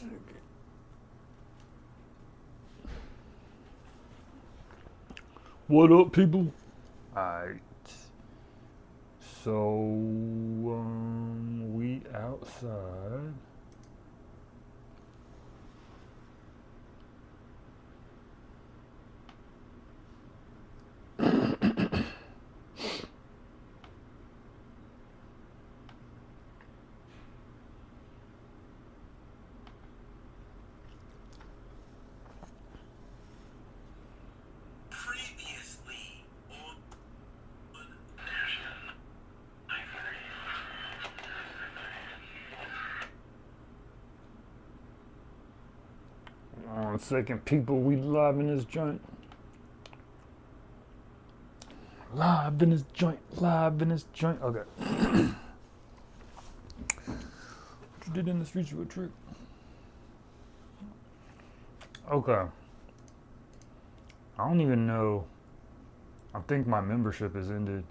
second. What up, people? Alright. So, we outside. One second, people, we live in this joint. Live in this joint, live in this joint. Okay. What you did in the streets, you a trick. Okay. I don't even know. I think my membership has ended.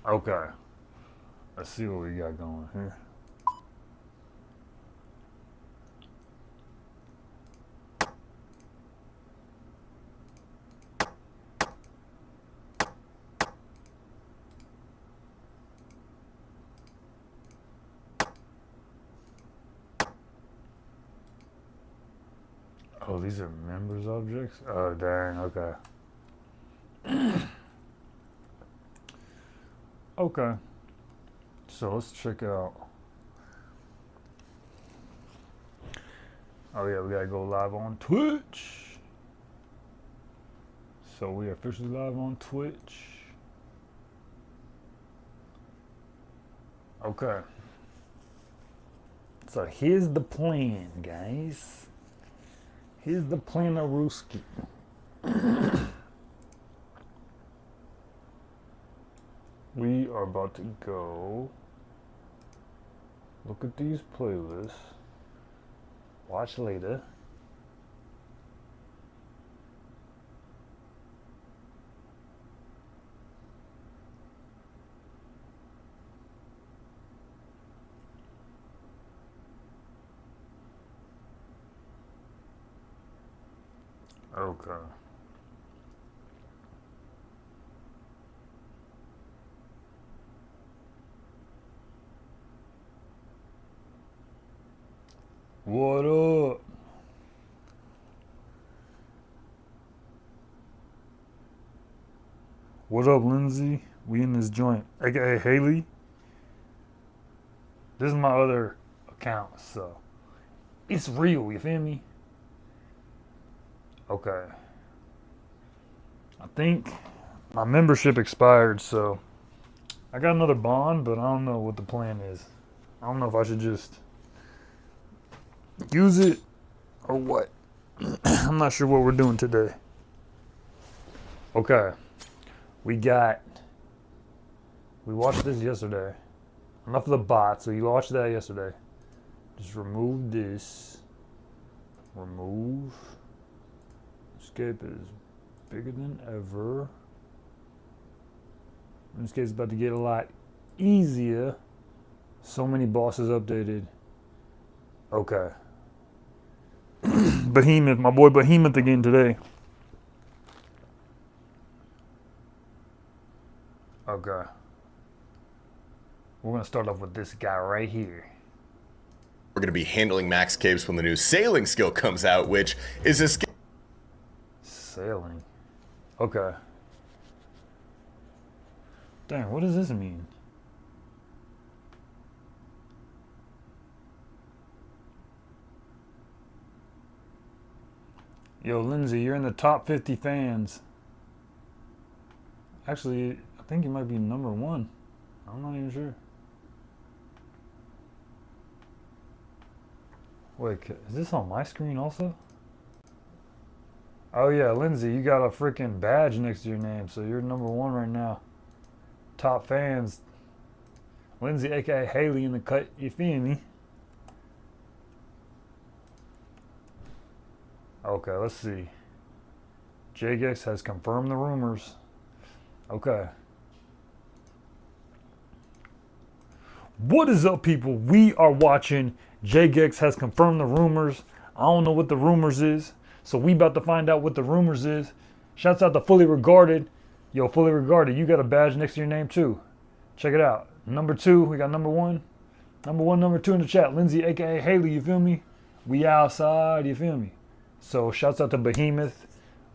Okay. Let's see what we got going here. Oh, these are members objects? Oh, dang, okay. Okay. So let's check out. Oh yeah, we gotta go live on Twitch. So we are officially live on Twitch. Okay. So here's the plan, guys. Here's the plan of Runescape. We are about to go look at these playlists. Watch later. Okay. What up? What up, Lindsay? We in this joint. AKA Haley. This is my other account, so it's real, you feel me? Okay. I think my membership expired, so I got another bond, but I don't know what the plan is. I don't know if I should just use it or what. I'm not sure what we're doing today. Okay. We watched this yesterday. Enough of the bots, so you watched that yesterday. Just remove this. Remove. Runescape is bigger than ever. Runescape is about to get a lot easier. So many bosses updated. Okay. Behemoth, my boy Behemoth again today. Okay. We're gonna start off with this guy right here. We're going to be handling max capes when the new sailing skill comes out, which is a skill. Sailing. Okay. Dang, what does this mean? Yo, Lindsay, you're in the top 50 fans. Actually, I think you might be number one. I'm not even sure. Wait, is this on my screen also? Oh yeah, Lindsay, you got a freaking badge next to your name, so you're #1 right now. Top fans. Lindsay, aka Haley in the cut, you feel me? Okay, let's see. Jagex has confirmed the rumors. Okay. What is up, people? We are watching Jagex has confirmed the rumors. I don't know what the rumors is, so we about to find out what the rumors is. Shouts out to Fully Regarded. Yo, Fully Regarded, you got a badge next to your name too. Check it out. #2, we got #1. #1, #2 in the chat. Lindsay, aka Haley, you feel me? We outside, you feel me? So shouts out to Behemoth.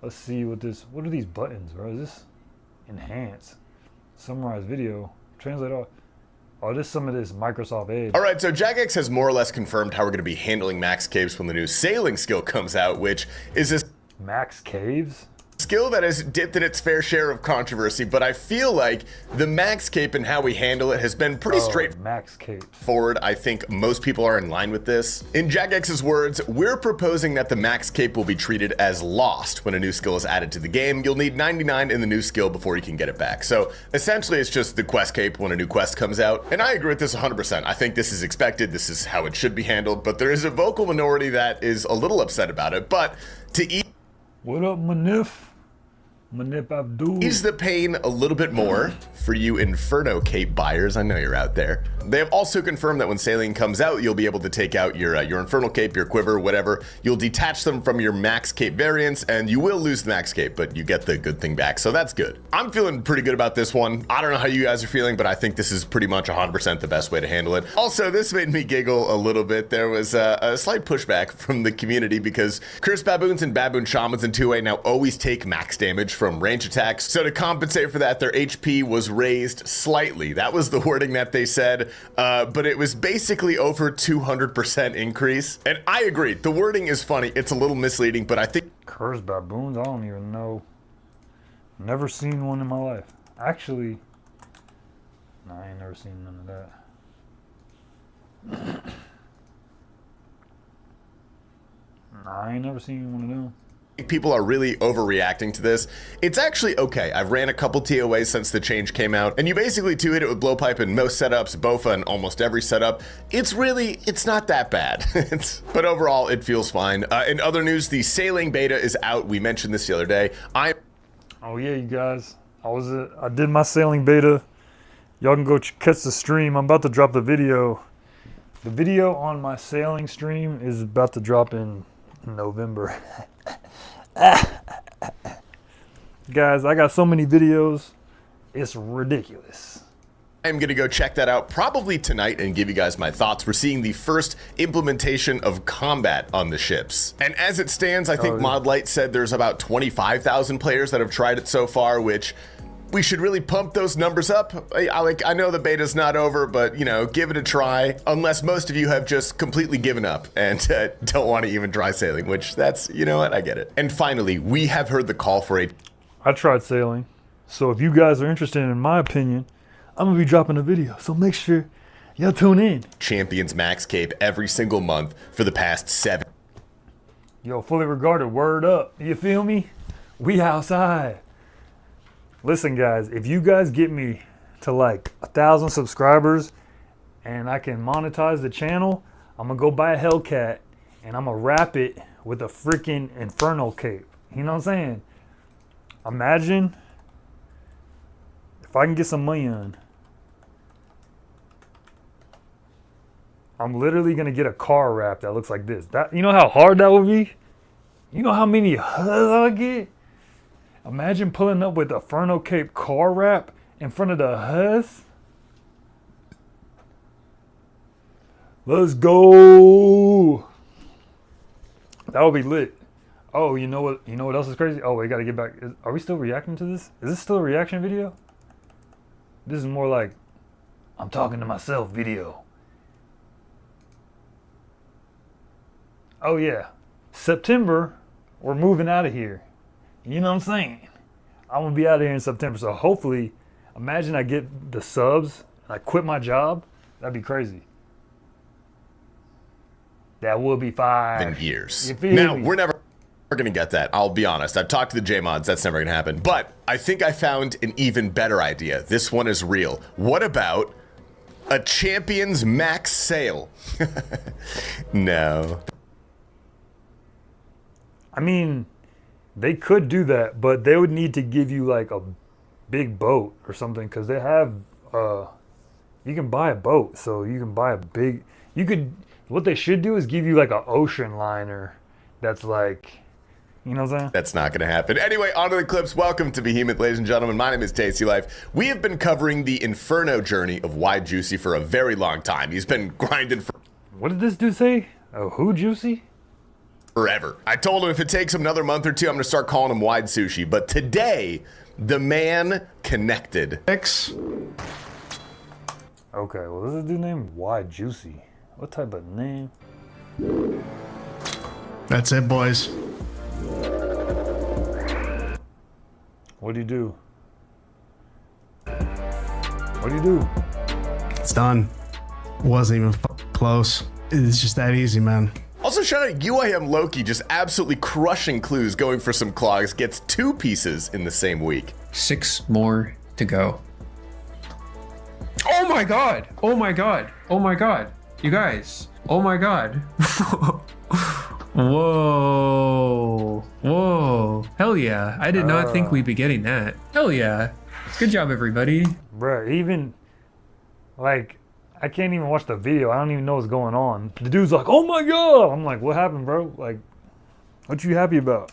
Let's see what are these buttons, bro? Is this enhance? Summarize video. Translate all. Oh, this some of this Microsoft Edge. All right, so Jagex has more or less confirmed how we're going to be handling max caves when the new sailing skill comes out, which is a Max Caves? skill that has dipped in its fair share of controversy, but I feel like the max cape and how we handle it has been pretty Max Cape. straightforward. I think most people are in line with this. In Jagex's words, we're proposing that the max cape will be treated as lost when a new skill is added to the game. You'll need 99 in the new skill before you can get it back. So essentially it's just the quest cape when a new quest comes out. And I agree with this 100%. I think this is expected. This is how it should be handled, but there is a vocal minority that is a little upset about it. But to What up, Manif? Manip Abdul. ease the pain a little bit more for you Inferno Cape buyers, I know you're out there. They have also confirmed that when Sailing comes out, you'll be able to take out your Infernal Cape, your Quiver, whatever. You'll detach them from your Max Cape variants, and you will lose the Max Cape, but you get the good thing back, so that's good. I'm feeling pretty good about this one. I don't know how you guys are feeling, but I think this is pretty much 100% the best way to handle it. Also, this made me giggle a little bit. There was a slight pushback from the community because Cursed Baboons and Baboon Shamans in 2A now always take max damage from range attacks. So to compensate for that, their HP was raised slightly. That was the wording that they said, but it was basically over 200% increase. And I agree, the wording is funny. It's a little misleading, but I think Cursed Baboons? I don't even know. Never seen one in my life. Actually, no, I ain't never seen none of that. Nah, I ain't never seen one of them. people are really overreacting to this. It's actually okay. I've ran a couple TOAs since the change came out, and you basically 2-hit it with blowpipe in most setups, Bofa in almost every setup. It's not that bad. But overall, it feels fine. In other news, the sailing beta is out. We mentioned this the other day. Oh yeah, you guys. I did my sailing beta. Y'all can go catch the stream. I'm about to drop the video. The video on my sailing stream is about to drop in November. Guys, I got so many videos. It's ridiculous. I'm gonna go check that out probably tonight and give you guys my thoughts. We're seeing the first implementation of combat on the ships. And as it stands, I think Modlight said there's about 25,000 players that have tried it so far, which we should really pump those numbers up. I know the beta's not over, but give it a try. Unless most of you have just completely given up and don't want to even try sailing, which that's, you know what, I get it. And finally, we have heard the call for I tried sailing. So if you guys are interested in my opinion, I'm gonna be dropping a video. So make sure y'all tune in. Champions Max Cape every single month for the past 7. Yo, fully regarded, word up. You feel me? We outside. Listen guys, if you guys get me to like 1,000 subscribers and I can monetize the channel, I'm gonna go buy a Hellcat and I'm gonna wrap it with a freaking Infernal Cape. You know what I'm saying? Imagine if I can get some money on. I'm literally gonna get a car wrap that looks like this. You know how hard that would be? You know how many hugs I'll get? Imagine pulling up with a Inferno Cape car wrap in front of the huss. Let's go. That would be lit. Oh, you know what else is crazy? Oh, we gotta get back. Are we still reacting to this? Is this still a reaction video? This is more like I'm talking to myself video. Oh yeah, September, we're moving out of here. You know what I'm saying? I'm gonna be out of here in September, so hopefully, imagine I get the subs and I quit my job. That'd be crazy. That would be fire. In years. You feel Now, me? we're never going to get that. I'll be honest. I've talked to the J-Mods. That's never going to happen. But I think I found an even better idea. This one is real. What about a Champions Max sale? No. I mean, they could do that, but they would need to give you like a big boat or something, because they have you can buy a boat, so you can buy a big, you could, what they should do is give you like an ocean liner that's like, you know what I'm saying? That's not going to happen. Anyway, on to the clips. Welcome to Behemoth, ladies and gentlemen. My name is Tasty Life. We have been covering the Inferno journey of Wide Juicy for a very long time. He's been grinding for What did this dude say? Oh, who Juicy? forever. I told him if it takes him another month or two, I'm going to start calling him Wide Sushi. But today, the man connected. X. Okay, well, this is dude named Wide Juicy. What type of name? That's it, boys. What do you do? What do you do? It's done. Wasn't even close. It's just that easy, man. Also, shout out UIM Loki, just absolutely crushing clues, going for some clogs, gets 2 pieces in the same week. 6 more to go. Oh my god! Oh my god! Oh my god! You guys! Oh my god! Whoa! Whoa! Hell yeah! I did not think we'd be getting that. Hell yeah! Good job, everybody. Bruh, even, like, I can't even watch the video. I don't even know what's going on. The dude's like, oh my god! I'm like, what happened, bro? Like, what you happy about?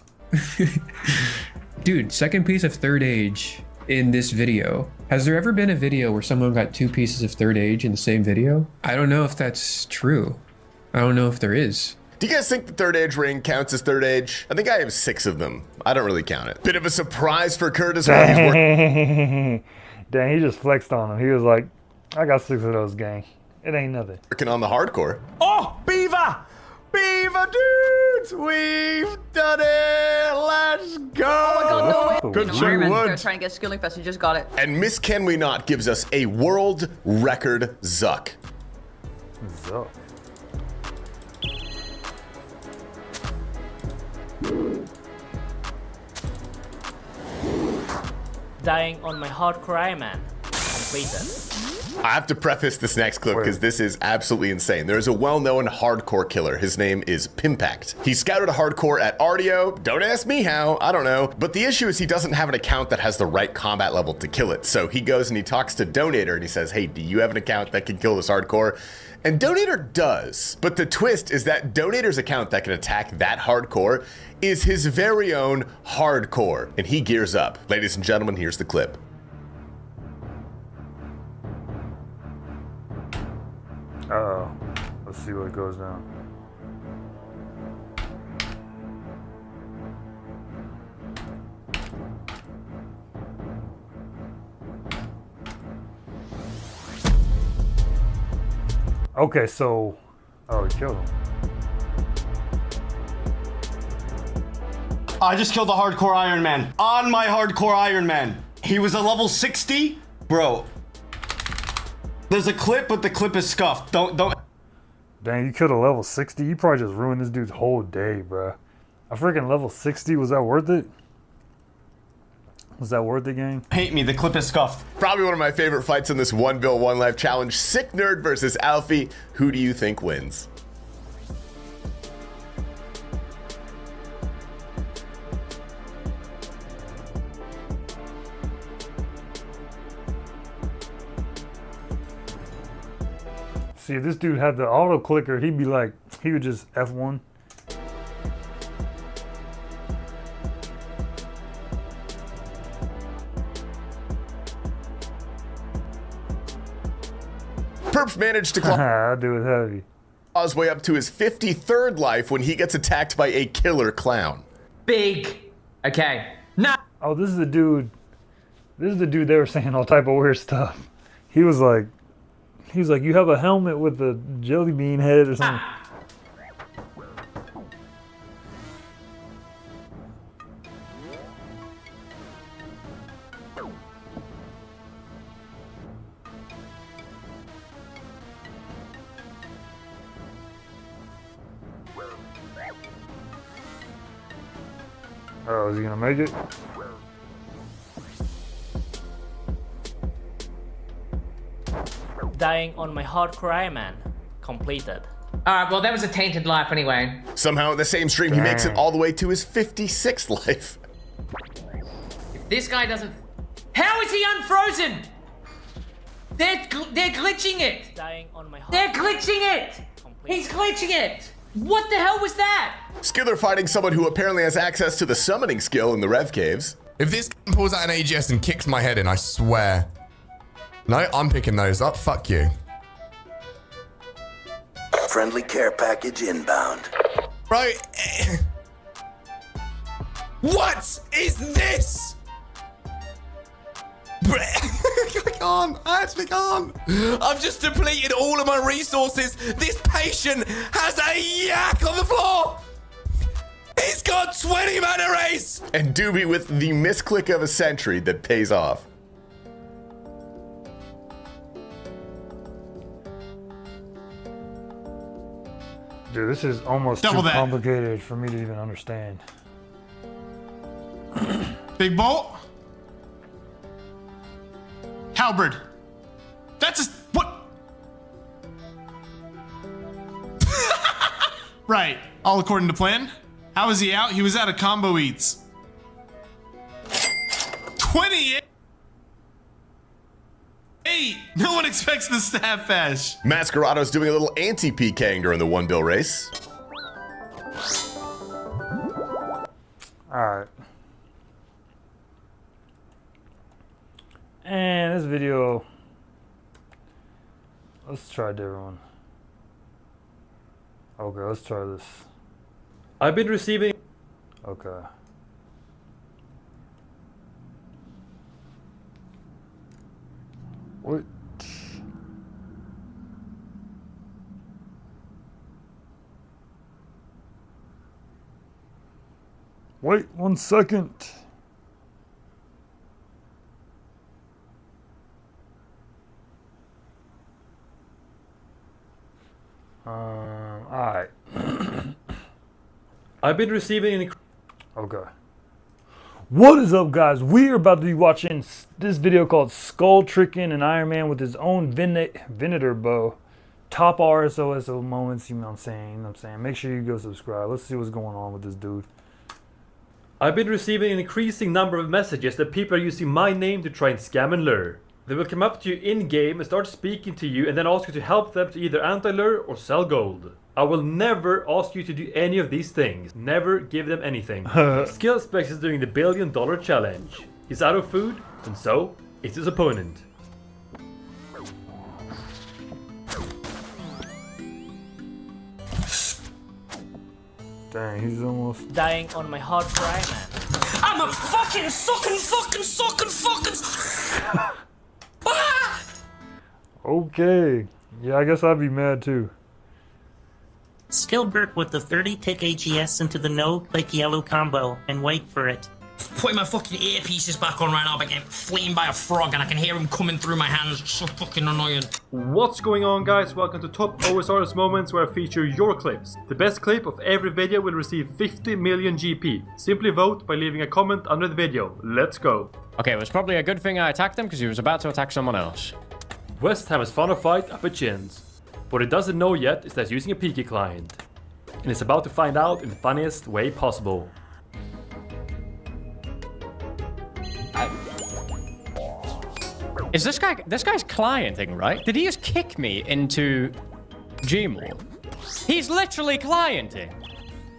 Dude, second piece of Third Age in this video. Has there ever been a video where someone got 2 pieces of Third Age in the same video? I don't know if that's true. I don't know if there is. Do you guys think the Third Age ring counts as Third Age? I think I have 6 of them. I don't really count it. Bit of a surprise for Curtis while he's working. Dang, he just flexed on him. He was like, I got 6 of those, gang. It ain't nothing. Working on the hardcore. Oh, Beaver! Beaver dudes! We've done it! Let's go! Oh my god, no way! Good You shit, know, Wood. they're trying to get Skilling Fest, you just got it. And Miss Can We Not gives us a world record Zuck. So, Dying on my hardcore Iron Man. Completed. I have to preface this next clip because this is absolutely insane. There is a well-known hardcore killer. His name is Pimpact. He scouted a hardcore at RDO. Don't ask me how, I don't know. But the issue is he doesn't have an account that has the right combat level to kill it. So he goes and he talks to Donator and he says, hey, do you have an account that can kill this hardcore? And Donator does. But the twist is that Donator's account that can attack that hardcore is his very own hardcore. And he gears up. Ladies and gentlemen, here's the clip. uh-oh. Let's see what goes down. Okay, so, oh, he killed him. I just killed the hardcore Iron Man. On my hardcore Iron Man. He was a level 60? Bro. There's a clip, but the clip is scuffed. Don't. Dang, you killed a level 60? You probably just ruined this dude's whole day, bruh. A freaking level 60, was that worth it? Was that worth it, gang? Hate me, the clip is scuffed. Probably one of my favorite fights in this 1v1 1 life challenge. Sick Nerd versus Alfie. Who do you think wins? See, if this dude had the auto clicker, he'd be like, he would just F1. Perps managed to claw I'll do it heavy. his way up to his 53rd life when he gets attacked by a killer clown. Big. Okay. Now. Oh, this is the dude. This is the dude they were saying all type of weird stuff. He was like, you have a helmet with a jelly bean head or something. Oh, is he gonna make it? Dying on my hardcore Iron Man. Completed. Alright, well, that was a tainted life anyway. Somehow in the same stream, he makes it all the way to his 56th life. If this guy doesn't... How is he unfrozen? They're glitching it. Dying on my They're glitching it. He's glitching it. What the hell was that? Skiller fighting someone who apparently has access to the summoning skill in the Rev Caves. If this pulls out an AGS and kicks my head in, I swear. No, I'm picking those up. Fuck you. Friendly care package inbound. Bro, what is this? I actually can't. I've just depleted all of my resources. This patient has a yak on the floor. He's got 20 mana race. And Doobie with the misclick of a century that pays off. Dude, this is almost Double too that. complicated for me to even understand. Big bolt. Halberd. That's a what? Right. All according to plan. How was he out? He was out of combo eats. 28. No one expects the stab bash. Masquerado's doing a little anti-PKing during the 1 bill race. Alright. And this video, let's try a different one. Okay, let's try this. I've been receiving... Okay. What? Wait 1 second. Alright. I've been receiving... Okay. What is up, guys? We are about to be watching this video called Skull Tricking an Iron Man with his own Venator bow. Top RSOS moments, you know what I'm saying? You know what I'm saying? Make sure you go subscribe. Let's see what's going on with this dude. I've been receiving an increasing number of messages that people are using my name to try and scam and lure. They will come up to you in-game and start speaking to you and then ask you to help them to either anti-lure or sell gold. I will never ask you to do any of these things. Never give them anything. Skill Specs is doing the $1 billion challenge. He's out of food, and so is his opponent. Dang, he's almost... Dying on my hardcore Iron Man. I'm a fucking Okay. Yeah, I guess I'd be mad too. Skillbert with the 30-tick AGS into the no-click yellow combo and wait for it. Putting my fucking earpieces back on right now, but getting flamed by a frog and I can hear him coming through my hands. It's so fucking annoying. What's going on, guys? Welcome to Top OSRS Moments, where I feature your clips. The best clip of every video will receive 50 million GP. Simply vote by leaving a comment under the video. Let's go. Okay, it was probably a good thing I attacked him because he was about to attack someone else. West Ham has found a fight up at Chin's. What it doesn't know yet is that it's using a PK client. And it's about to find out in the funniest way possible. Is this guy's clienting, right? Did he just kick me into Gmod? He's literally clienting.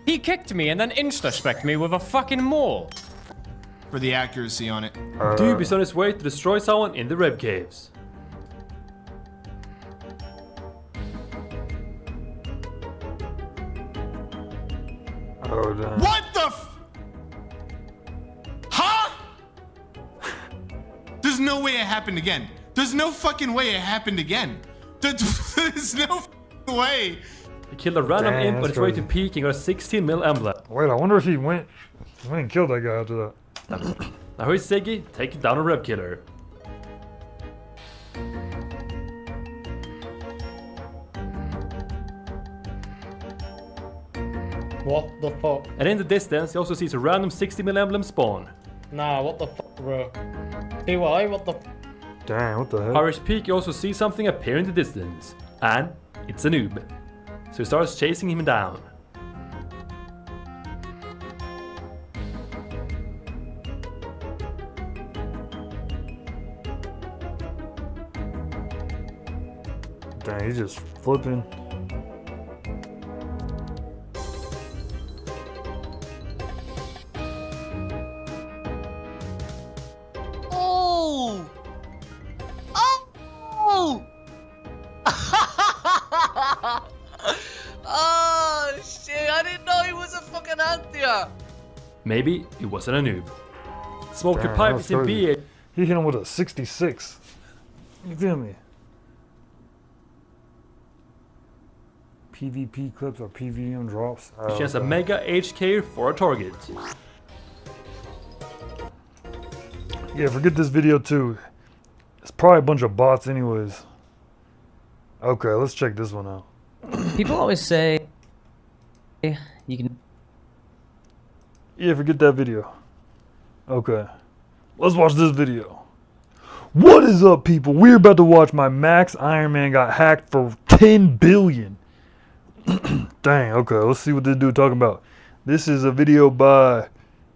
He kicked me and then insta-spec'd me with a fucking maul. For the accuracy on it. Dube is on his way to destroy someone in the Rev Caves. Oh, damn. What the f- Huh? There's no way it happened again. There's no fucking way it happened again. There's no way. He killed a random imp on his way to peak and got a 16 mil emblem. Wait, I wonder if he went and killed that guy after that. Now here's Siggy taking down a Rev Killer. What the fuck? And in the distance, he also sees a random 60mm emblem spawn. Nah, what the fuck, bro? TY, what the Damn, what the heck? Irish Peak, you also see something appear in the distance. And it's a noob. So he starts chasing him down. Dang, he's just flipping. Oh! Oh! Oh shit! I didn't know he was a fucking antia. Maybe it wasn't a noob. Smoke Damn, a pipe that's is in crazy. BA. He hit him with a 66. You feel me? PvP clips or PVM drops. She has a mega HK for a target. Yeah, forget this video too. It's probably a bunch of bots anyways. Okay, let's check this one out. People always say you can... Yeah, forget that video. Okay. Let's watch this video. What is up, people? We're about to watch my Max Iron Man got hacked for 10 billion. Dang, okay, let's see what this dude talking about. This is a video by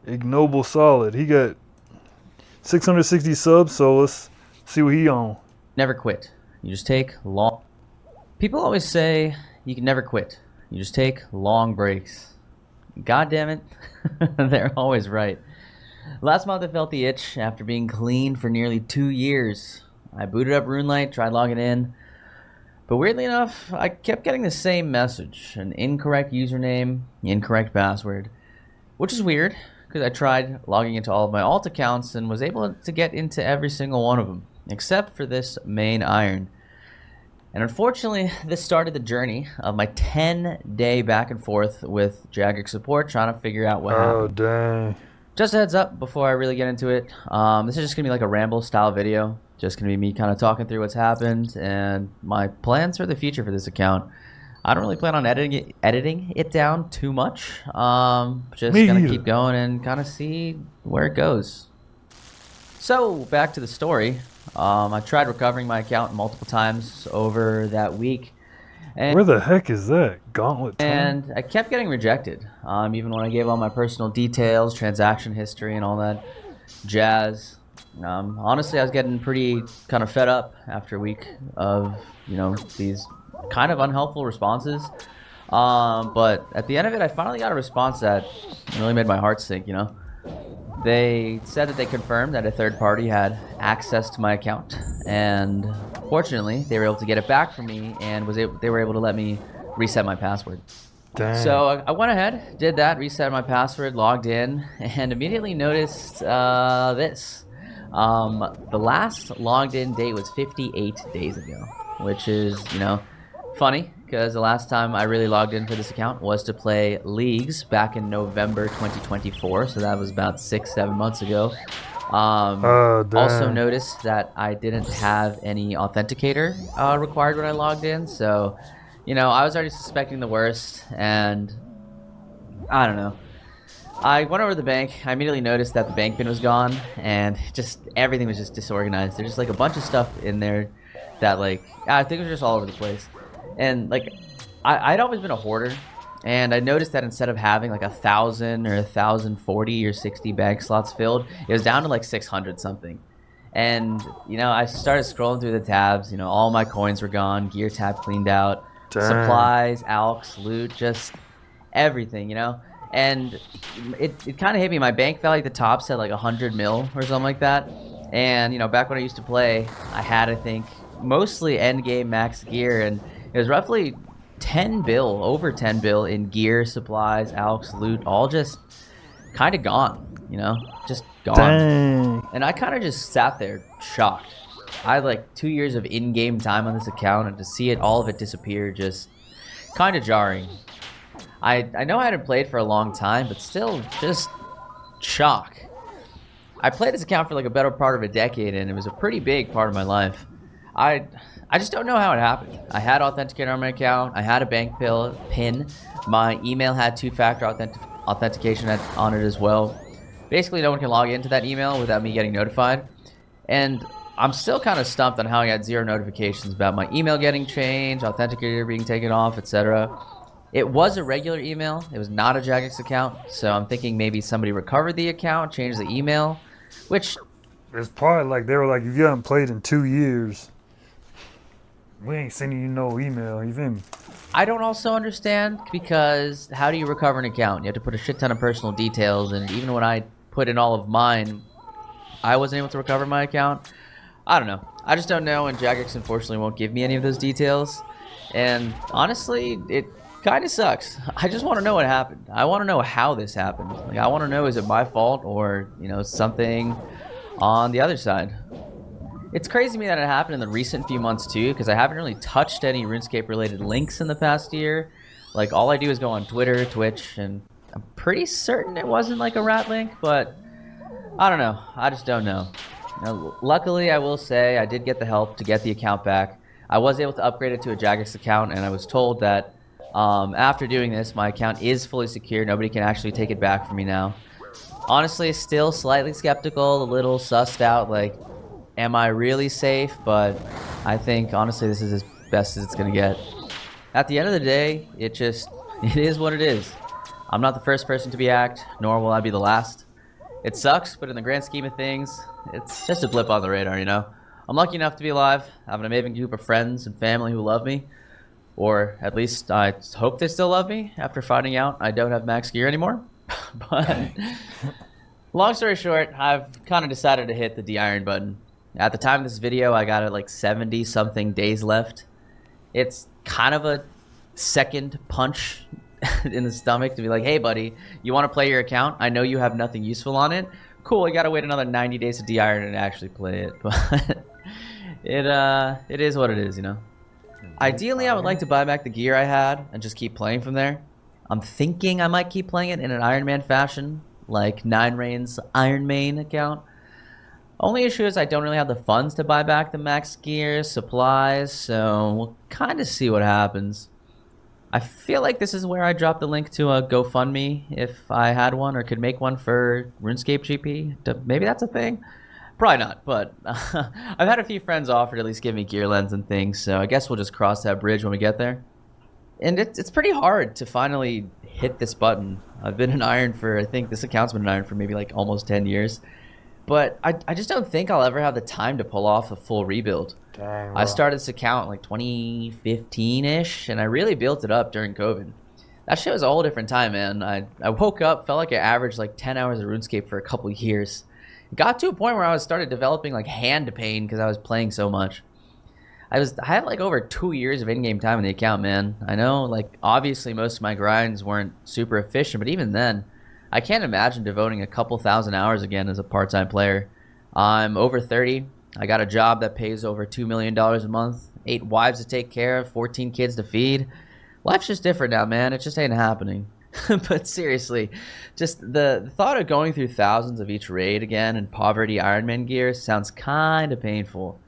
Ignoble Solid. He got 660 subs, so let's see what he on. Never quit. You just take long... People always say you can never quit. You just take long breaks. God damn it. They're always right. Last month I felt the itch after being clean for nearly 2 years. I booted up RuneLite, tried logging in. But weirdly enough, I kept getting the same message. An incorrect username, incorrect password. Which is weird, because I tried logging into all of my alt accounts and was able to get into every single one of them, except for this main iron. And unfortunately, this started the journey of my 10-day back and forth with Jagex support, trying to figure out what happened. Oh, dang. Just a heads up before I really get into it. This is just going to be like a ramble style video. Just going to be me kind of talking through what's happened and my plans for the future for this account. I don't really plan on editing it down too much. Just going to keep going and kind of see where it goes. So, back to the story. I tried recovering my account multiple times over that week. And where the heck is that? Gauntlet time? And I kept getting rejected. Even when I gave all my personal details, transaction history, and all that jazz. Honestly, I was getting pretty kind of fed up after a week of, you know, these kind of unhelpful responses. But at the end of it, I finally got a response that really made my heart sink, you know. They said that they confirmed that a third party had access to my account, and fortunately, they were able to get it back from me, and they were able to let me reset my password. Dang. So I went ahead, did that, reset my password, logged in, and immediately noticed this. The last logged in date was 58 days ago, which is, you know, funny, because the last time I really logged in for this account was to play Leagues back in November 2024, so that was about 6-7 months ago. Also noticed that I didn't have any authenticator required when I logged in, so, you know, I was already suspecting the worst, and I don't know. I went over to the bank. I immediately noticed that the bank pin was gone, and just everything was just disorganized. There's just like a bunch of stuff in there that, like, I think it was just all over the place. And like, I'd always been a hoarder, and I noticed that instead of having like 1,000 or 1,040 or 60 bank slots filled, it was down to like 600 something. And you know, I started scrolling through the tabs. You know, all my coins were gone, gear tab cleaned out, supplies, alks, loot, just everything. You know. And it kind of hit me. My bank value at the top said like 100 mil or something like that. And, you know, back when I used to play, I had, I think, mostly end game max gear. And it was roughly 10 bill, over 10 bill in gear, supplies, alks, loot, all just kind of gone, you know, just gone. Dang. And I kind of just sat there shocked. I had like 2 years of in-game time on this account, and to see it, all of it disappear, just kind of jarring. I know I hadn't played for a long time, but still just shock. I played this account for like a better part of a decade, and it was a pretty big part of my life. I just don't know how it happened. I had Authenticator on my account. I had a bank pin. My email had two-factor authentication on it as well. Basically, no one can log into that email without me getting notified. And I'm still kind of stumped on how I got 0 notifications about my email getting changed, authenticator being taken off, etc. It was a regular email. It was not a Jagex account. So I'm thinking maybe somebody recovered the account, changed the email, which... It's probably like they were like, if you haven't played in 2 years, we ain't sending you no email, you feel me? I don't also understand, because how do you recover an account? You have to put a shit ton of personal details, and even when I put in all of mine, I wasn't able to recover my account. I don't know. I just don't know, and Jagex unfortunately won't give me any of those details. And honestly, it kind of sucks. I just want to know what happened. I want to know how this happened. Like, I want to know, is it my fault or, you know, something on the other side? It's crazy to me that it happened in the recent few months too, because I haven't really touched any RuneScape related links in the past year. Like, all I do is go on Twitter, Twitch, and I'm pretty certain it wasn't like a rat link, but I don't know. I just don't know. Now, luckily, I will say I did get the help to get the account back. I was able to upgrade it to a Jagex account, and I was told that after doing this, my account is fully secure. Nobody can actually take it back from me now. Honestly, still slightly skeptical, a little sussed out, like, am I really safe? But I think, honestly, this is as best as it's going to get. At the end of the day, it is what it is. I'm not the first person to be hacked, nor will I be the last. It sucks, but in the grand scheme of things, it's just a blip on the radar, you know? I'm lucky enough to be alive. I have an amazing group of friends and family who love me. Or at least I hope they still love me after finding out I don't have max gear anymore. But long story short, I've kind of decided to hit the de-iron button. At the time of this video, I got like 70-something days left. It's kind of a second punch in the stomach to be like, hey buddy, you want to play your account? I know you have nothing useful on it. Cool, I gotta wait another 90 days to de-iron and actually play it. But it is what it is, you know? Ideally, I would like to buy back the gear I had and just keep playing from there. I'm thinking I might keep playing it in an Iron Man fashion, like 9rain's Iron Man account. Only issue is I don't really have the funds to buy back the max gear, supplies, so we'll kind of see what happens. I feel like this is where I drop the link to a GoFundMe if I had one or could make one for RuneScape GP. Maybe that's a thing? Probably not, but I've had a few friends offer to at least give me gear lens and things, so I guess we'll just cross that bridge when we get there. And it's pretty hard to finally hit this button. I've been in Iron for, I think this account's been in Iron for maybe like almost 10 years. But I just don't think I'll ever have the time to pull off a full rebuild. Dang, I started this account like 2015-ish, and I really built it up during COVID. That shit was a whole different time, man. I woke up, felt like I averaged like 10 hours of RuneScape for a couple years. It got to a point where I started developing like hand pain because I was playing so much. I had like over 2 years of in-game time in the account, man. I know, like, obviously most of my grinds weren't super efficient, but even then, I can't imagine devoting a couple thousand hours again as a part-time player. I'm over 30. I got a job that pays over $2 million a month, 8 wives to take care of, 14 kids to feed. Life's just different now, man. It just ain't happening. But seriously, just the thought of going through thousands of each raid again in poverty Iron Man gear sounds kind of painful.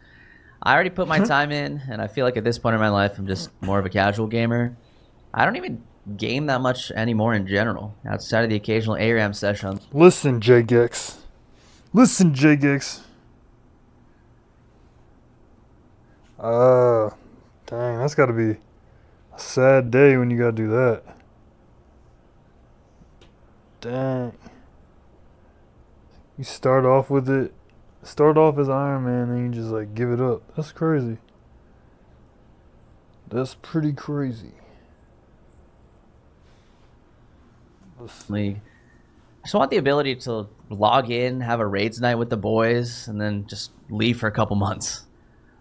I already put my time in, and I feel like at this point in my life, I'm just more of a casual gamer. I don't even game that much anymore in general, outside of the occasional ARAM session. Listen, Jagex. Listen, Jagex. Dang, that's gotta be a sad day when you gotta do that. Dang. You start off with it, start off as Iron Man, and you just like give it up. That's crazy. That's pretty crazy. League. I just want the ability to log in, have a raids night with the boys, and then just leave for a couple months.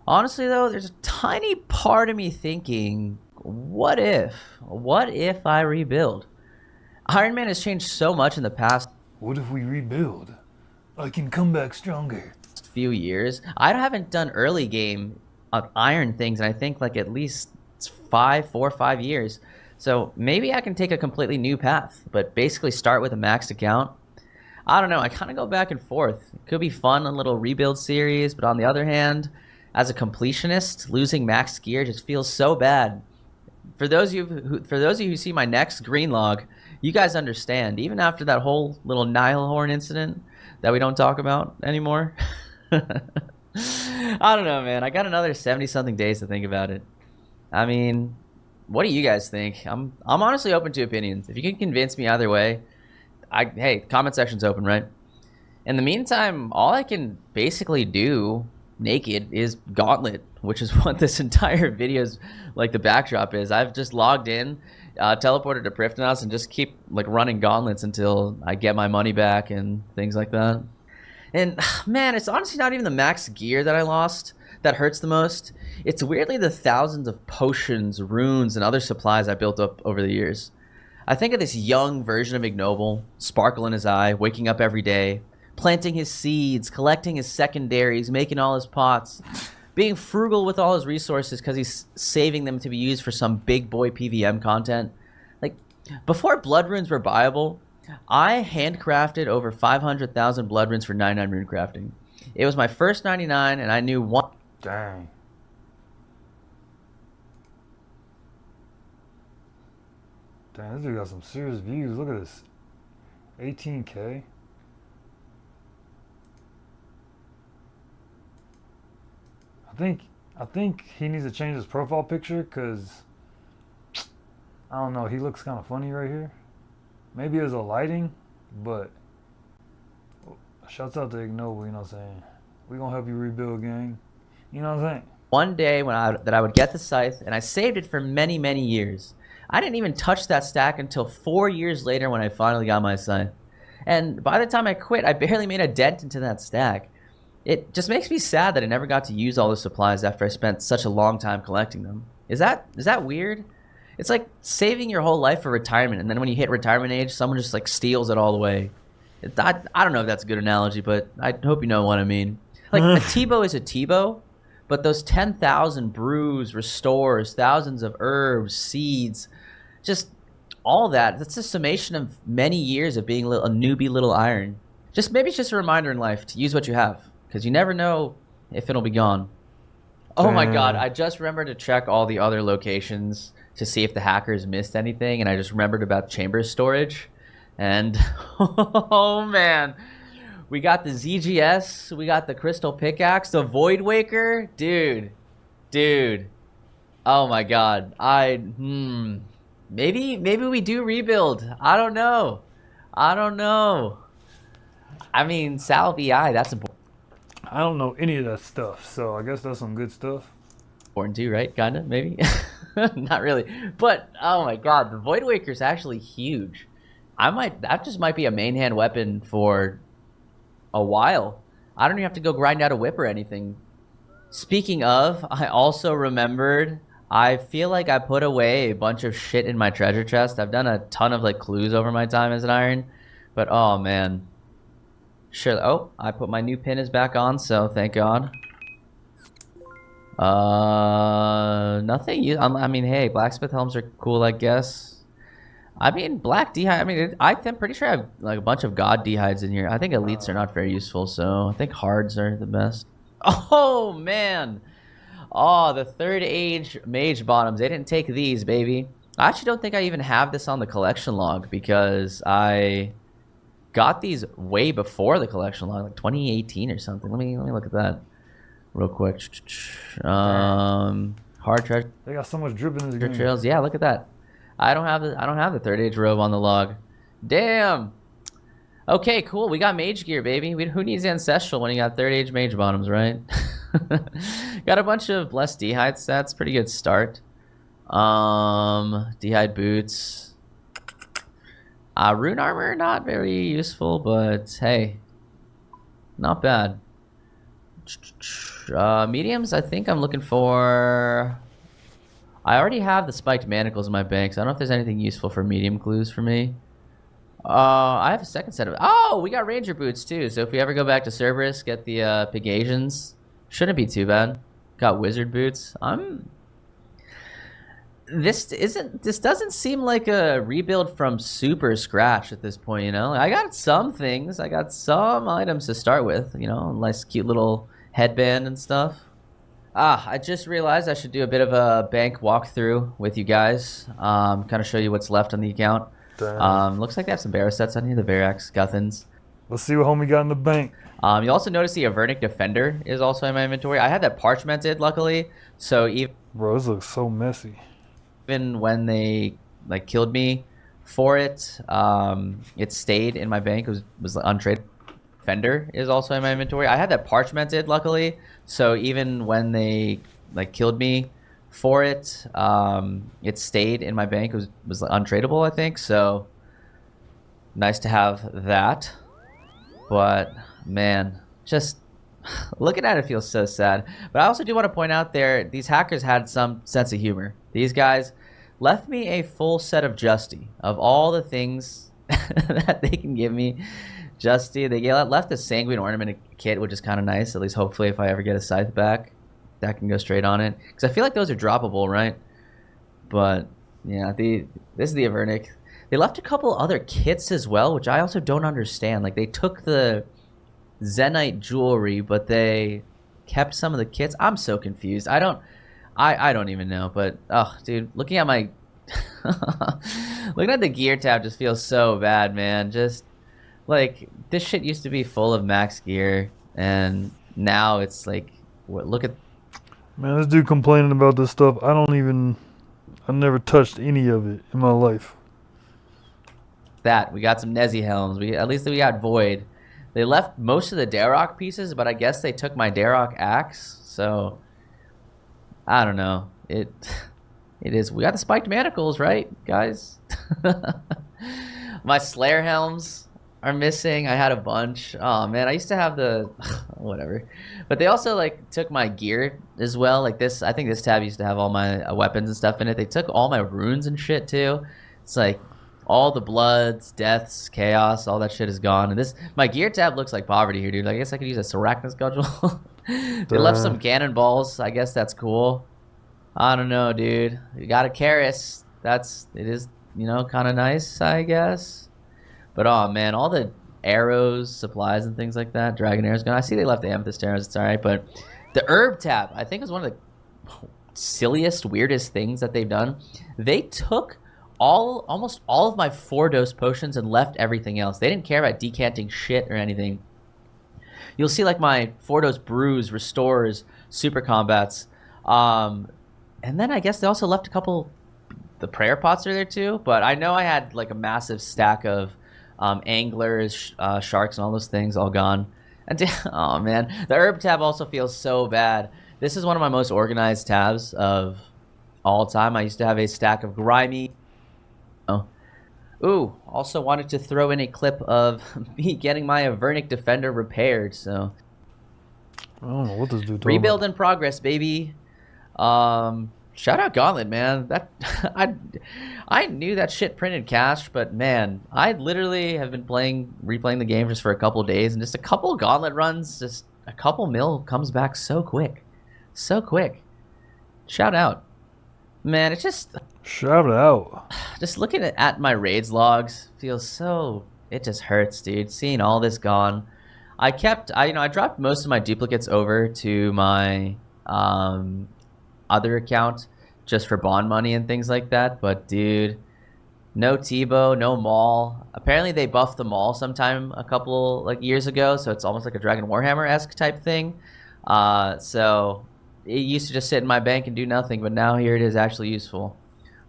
Honestly, though, there's a tiny part of me thinking, what if? What if I rebuild? Iron Man has changed so much in the past. What if we rebuild? I can come back stronger. Few years. I haven't done early game of Iron things, and I think like at least 4 or 5 years. So maybe I can take a completely new path, but basically start with a maxed account. I don't know, I kind of go back and forth. It could be fun, a little rebuild series, but on the other hand, as a completionist, losing maxed gear just feels so bad. for those of you who see my next green log, you guys understand. Even after that whole little Nihilhorn incident that we don't talk about anymore. I don't know, man. I got another 70-something days to think about it. I mean, what do you guys think? I'm honestly open to opinions. If you can convince me either way, hey, comment section's open, right? In the meantime, all I can basically do naked is Gauntlet, which is what this entire video's like the backdrop is. I've just logged in, teleported to Prifdnos, and just keep like running gauntlets until I get my money back and things like that. And man, it's honestly not even the max gear that I lost that hurts the most. It's weirdly the thousands of potions, runes, and other supplies I built up over the years. I think of this young version of Ignoble, sparkle in his eye, waking up every day, planting his seeds, collecting his secondaries, making all his pots, being frugal with all his resources because he's saving them to be used for some big boy PVM content. Like, before blood runes were buyable, I handcrafted over 500,000 blood runes for 99 rune crafting. It was my first 99, and I knew one. Dang. Damn, this dude got some serious views. Look at this. 18K. I think he needs to change his profile picture because I don't know, he looks kind of funny right here. Maybe it was a lighting, but shouts out to Ignoble, you know what I'm saying? We gonna help you rebuild, gang. You know what I'm saying? One day when I would get the scythe, and I saved it for many, many years. I didn't even touch that stack until 4 years later when I finally got my scythe. And by the time I quit, I barely made a dent into that stack. It just makes me sad that I never got to use all the supplies after I spent such a long time collecting them. Is that weird? It's like saving your whole life for retirement, and then when you hit retirement age, someone just like steals it all away. I don't know if that's a good analogy, but I hope you know what I mean. Like, a T-bow is a T-bow, but those 10,000 brews, restores, thousands of herbs, seeds, just all that, that's a summation of many years of being a newbie little iron. Maybe it's just a reminder in life to use what you have, because you never know if it'll be gone. Oh my god, I just remembered to check all the other locations to see if the hackers missed anything, and I just remembered about chamber storage. And oh man, we got the ZGS, we got the crystal pickaxe, the Void Waker, dude. Oh my god, maybe we do rebuild. I don't know. I mean, Sal VI, that's important. I don't know any of that stuff, so I guess that's some good stuff. Important too, right? Kinda, maybe. Not really, but oh my god, the Void Waker's actually huge. That just might be a main hand weapon for a while. I don't even have to go grind out a whip or anything. Speaking of, I also remembered, I feel like I put away a bunch of shit in my treasure chest. I've done a ton of like clues over my time as an iron, but oh man. Sure. Oh, I put my new pin is back on, so thank God. Nothing. I mean, hey, blacksmith helms are cool, I guess. I mean, black d'hide. I mean, I'm pretty sure I have like a bunch of god d'hides in here. I think elites are not very useful, so I think hards are the best. Oh man. Oh, the third age mage bottoms. They didn't take these, baby. I actually don't think I even have this on the collection log because I got these way before the collection log, like 2018 or something. Let me look at that real quick. Hard treasure. They got so much drip in this game. Trails. Yeah, look at that. I don't have the third age robe on the log. Damn. Okay, cool. We got mage gear, baby. Who needs ancestral when you got third age mage bottoms, right? Got a bunch of blessed d'hide stats. Pretty good start. D'hide boots. Rune armor, not very useful, but hey, not bad. Mediums, I think I'm looking for. I already have the spiked manacles in my bank, so I don't know if there's anything useful for medium clues for me. I have a second set of. Oh, we got ranger boots too. So if we ever go back to Cerberus, get the Pegasians, shouldn't be too bad. Got wizard boots. This doesn't seem like a rebuild from super scratch at this point, you know? I got some things. I got some items to start with, you know, nice cute little headband and stuff. I just realized I should do a bit of a bank walkthrough with you guys. Kind of show you what's left on the account. Looks like they have some Barrow sets on here, the Verax, Guthans. Let's see what homie got in the bank. You also notice the Avernic Defender is also in my inventory. I had that parchmented, luckily. So even Bro, this looks so messy. Even when they like killed me for it, it stayed in my bank. It was untradeable. Defender is also in my inventory. I had that parchmented, luckily. So even when they like killed me for it, it stayed in my bank. It was untradeable, I think. So nice to have that. But man, just looking at it feels so sad. But I also do want to point out these hackers had some sense of humor. These guys left me a full set of Justy, of all the things that they can give me. Justy, they left a Sanguine Ornament kit, which is kind of nice. At least hopefully if I ever get a Scythe back, that can go straight on it. Because I feel like those are droppable, right? But yeah, this is the Avernic. They left a couple other kits as well, which I also don't understand. Like they took the Zenite jewelry, but they kept some of the kits. I'm so confused. I don't even know. But oh, dude, looking at my looking at the gear tab just feels so bad, man. Just like this shit used to be full of max gear, and now it's like, look at. Man, this dude complaining about this stuff. I never touched any of it in my life. That we got some Nezi helms. At least we got Void. They left most of the Darok pieces, but I guess they took my Darok axe. So I don't know. It is. We got the spiked manacles, right, guys? My Slayer helms are missing. I had a bunch. Oh man, I used to have the whatever. But they also like took my gear as well. Like this, I think this tab used to have all my weapons and stuff in it. They took all my runes and shit too. It's like all the bloods, deaths, chaos, all that shit is gone. And my gear tab looks like poverty here, dude. I guess I could use a Sarachnis cudgel. They left some cannonballs. I guess that's cool. I don't know, dude. You got a Karis. It is, kind of nice, I guess. But oh man, all the arrows, supplies, and things like that. Dragon arrows gone. I see they left the amethyst arrows. It's all right, but the herb tab, I think, is one of the silliest, weirdest things that they've done. They took almost all of my 4-dose potions and left everything else. They didn't care about decanting shit or anything. You'll see like my 4-dose brews, restores, super combats, and then I guess they also left a couple. The prayer pots are there too, but I know I had like a massive stack of anglers, sharks, and all those things all gone. And oh man, the herb tab also feels so bad. This is one of my most organized tabs of all time. I used to have a stack of grimy. Ooh, also wanted to throw in a clip of me getting my Avernic Defender repaired. So I don't know what this dude. Rebuild in progress, baby. Shout out Gauntlet, man. That I knew that shit printed cash, but man, I literally have been replaying the game just for a couple of days, and just a couple Gauntlet runs, just a couple mil comes back so quick. Shout out, man. It's just shout out. Just looking at my raids logs feels so. It just hurts, dude. Seeing all this gone. I dropped most of my duplicates over to my other account just for bond money and things like that, but dude, no Tebow, no Maul. Apparently they buffed the Maul sometime a couple years ago, so it's almost like a Dragon Warhammer-esque type thing. So it used to just sit in my bank and do nothing, but now here it is actually useful.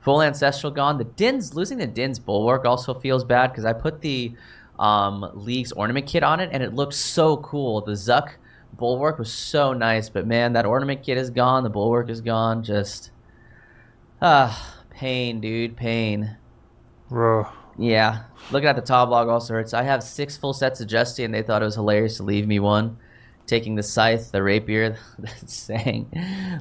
Full Ancestral gone. Losing the Din's Bulwark also feels bad because I put the League's Ornament Kit on it and it looks so cool. The Zuck Bulwark was so nice, but man, that Ornament Kit is gone. The Bulwark is gone. Just pain, dude, pain. Bro. Yeah, looking at the top log also hurts. I have 6 full sets of Justy, and they thought it was hilarious to leave me one. Taking the Scythe, the Rapier, that's saying,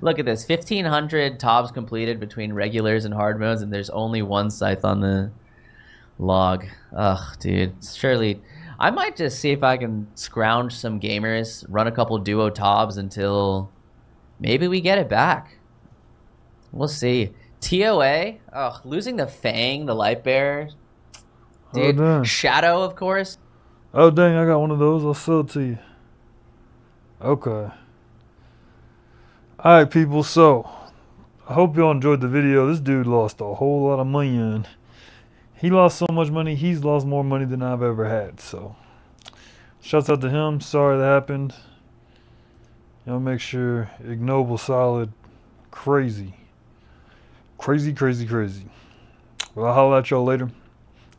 look at this, 1,500 Tobs completed between regulars and hard modes, and there's only one Scythe on the log. Ugh, dude, surely. I might just see if I can scrounge some gamers, run a couple duo Tobs until maybe we get it back. We'll see. TOA, losing the Fang, the Light Bearer. Dude, Shadow, of course. Oh, dang, I got one of those. I'll sell it to you. Okay. Alright, people, so I hope y'all enjoyed the video. This dude lost a whole lot of money, and he lost so much money, he's lost more money than I've ever had. So, shouts out to him. Sorry that happened. Y'all make sure ignoble, solid, crazy. Crazy, crazy, crazy. Well, I'll holler at y'all later.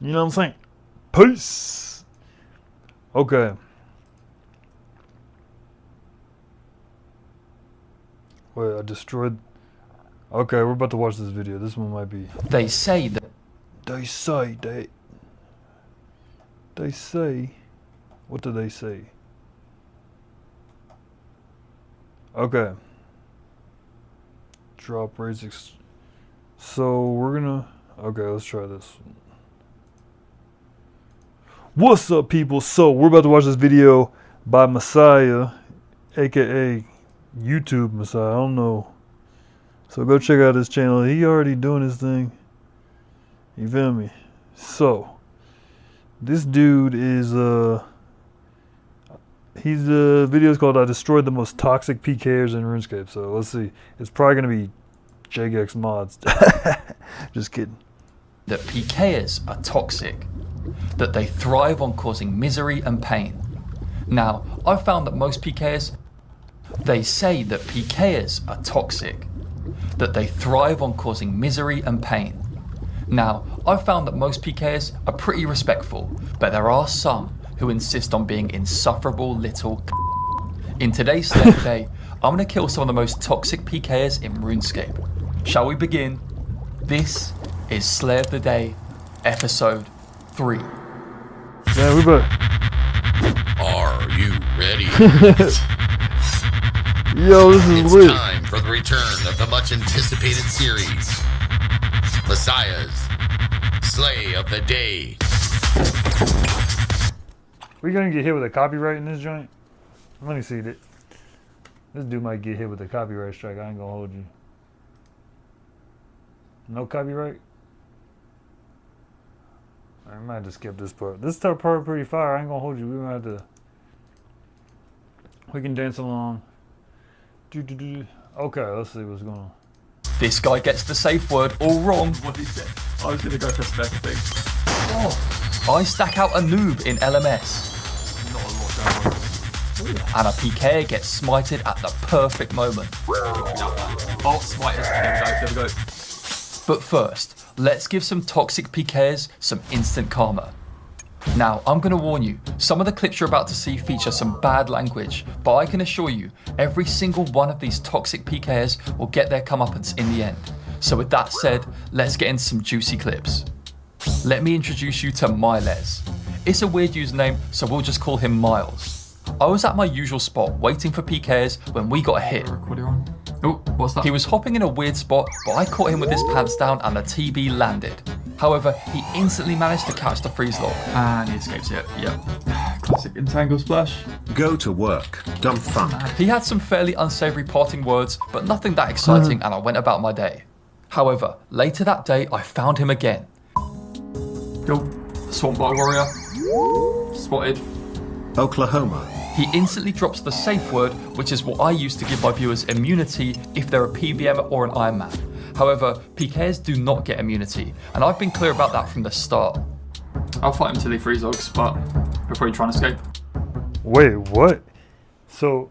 You know what I'm saying? Peace. Okay. Wait, I destroyed... Okay, we're about to watch this video. This one might be... They say that... They say... What do they say? Okay. Drop rates... So, we're gonna... Okay, let's try this. What's up, people? So, we're about to watch this video by Messiah, aka YouTube Messiah. I don't know. So, go check out his channel. He already doing his thing. You feel me? So, this dude is, his video is called I Destroyed the Most Toxic PKers in RuneScape. So, let's see. It's probably going to be JGX mods. Just kidding. That PKers are toxic. That they thrive on causing misery and pain. Now, I've found that most PKers, they say that PKers are toxic. That they thrive on causing misery and pain. Now, I've found that most PKers are pretty respectful, but there are some who insist on being insufferable little In today's Slay of the Day, I'm going to kill some of the most toxic PKers in RuneScape. Shall we begin? This is Slay of the Day, Episode 3. Yeah, we better. Are you ready? Yo, this is it's lit. Time for the return of the much anticipated series, Messiah's Slay of the Day. We gonna get hit with a copyright in this joint? Let me see it. This dude might get hit with a copyright strike. I ain't gonna hold you. No copyright? I might just skip this part. This part pretty fire. I ain't gonna hold you. We might have to. We can dance along. Okay, let's see what's going on. This guy gets the safe word all wrong. What he said. I was gonna go for spec thing. Oh, I stack out a noob in LMS. Not a lot down. And a PK gets smited at the perfect moment. Oh, smiters. There we go. But first, let's give some toxic PKs some instant karma. Now, I'm going to warn you, some of the clips you're about to see feature some bad language, but I can assure you, every single one of these toxic PKs will get their comeuppance in the end. So with that said, let's get into some juicy clips. Let me introduce you to Miles. It's a weird username, so we'll just call him Miles. I was at my usual spot waiting for PKs when we got a hit. Oh, what's that? He was hopping in a weird spot, but I caught him with his pants down and the TB landed. However, he instantly managed to catch the freeze lock. And he escapes it. Yep. Classic entangle splash. Go to work, dumb fuck. He had some fairly unsavory parting words, but nothing that exciting, and I went about my day. However, later that day, I found him again. Yo, Swamp Bot Warrior. Spotted. Oklahoma. He instantly drops the safe word, which is what I use to give my viewers immunity if they're a PVM or an Iron Man. However, PKs do not get immunity, and I've been clear about that from the start. I'll fight him till he freeze logs, but before you try and escape. Wait, what? So,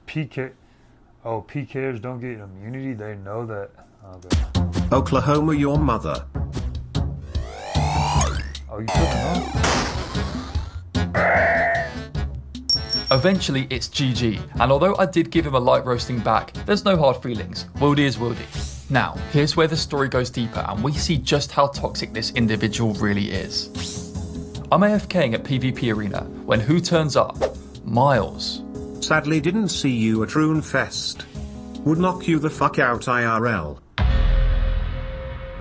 PKers don't get immunity? They know that? Okay. Oklahoma, your mother. Oh, you took him off? Eventually, it's GG, and although I did give him a light roasting back, there's no hard feelings. Wildy is Wildy. Now, here's where the story goes deeper, and we see just how toxic this individual really is. I'm AFKing at PvP Arena, when who turns up? Miles. Sadly didn't see you at Runefest. Would knock you the fuck out IRL.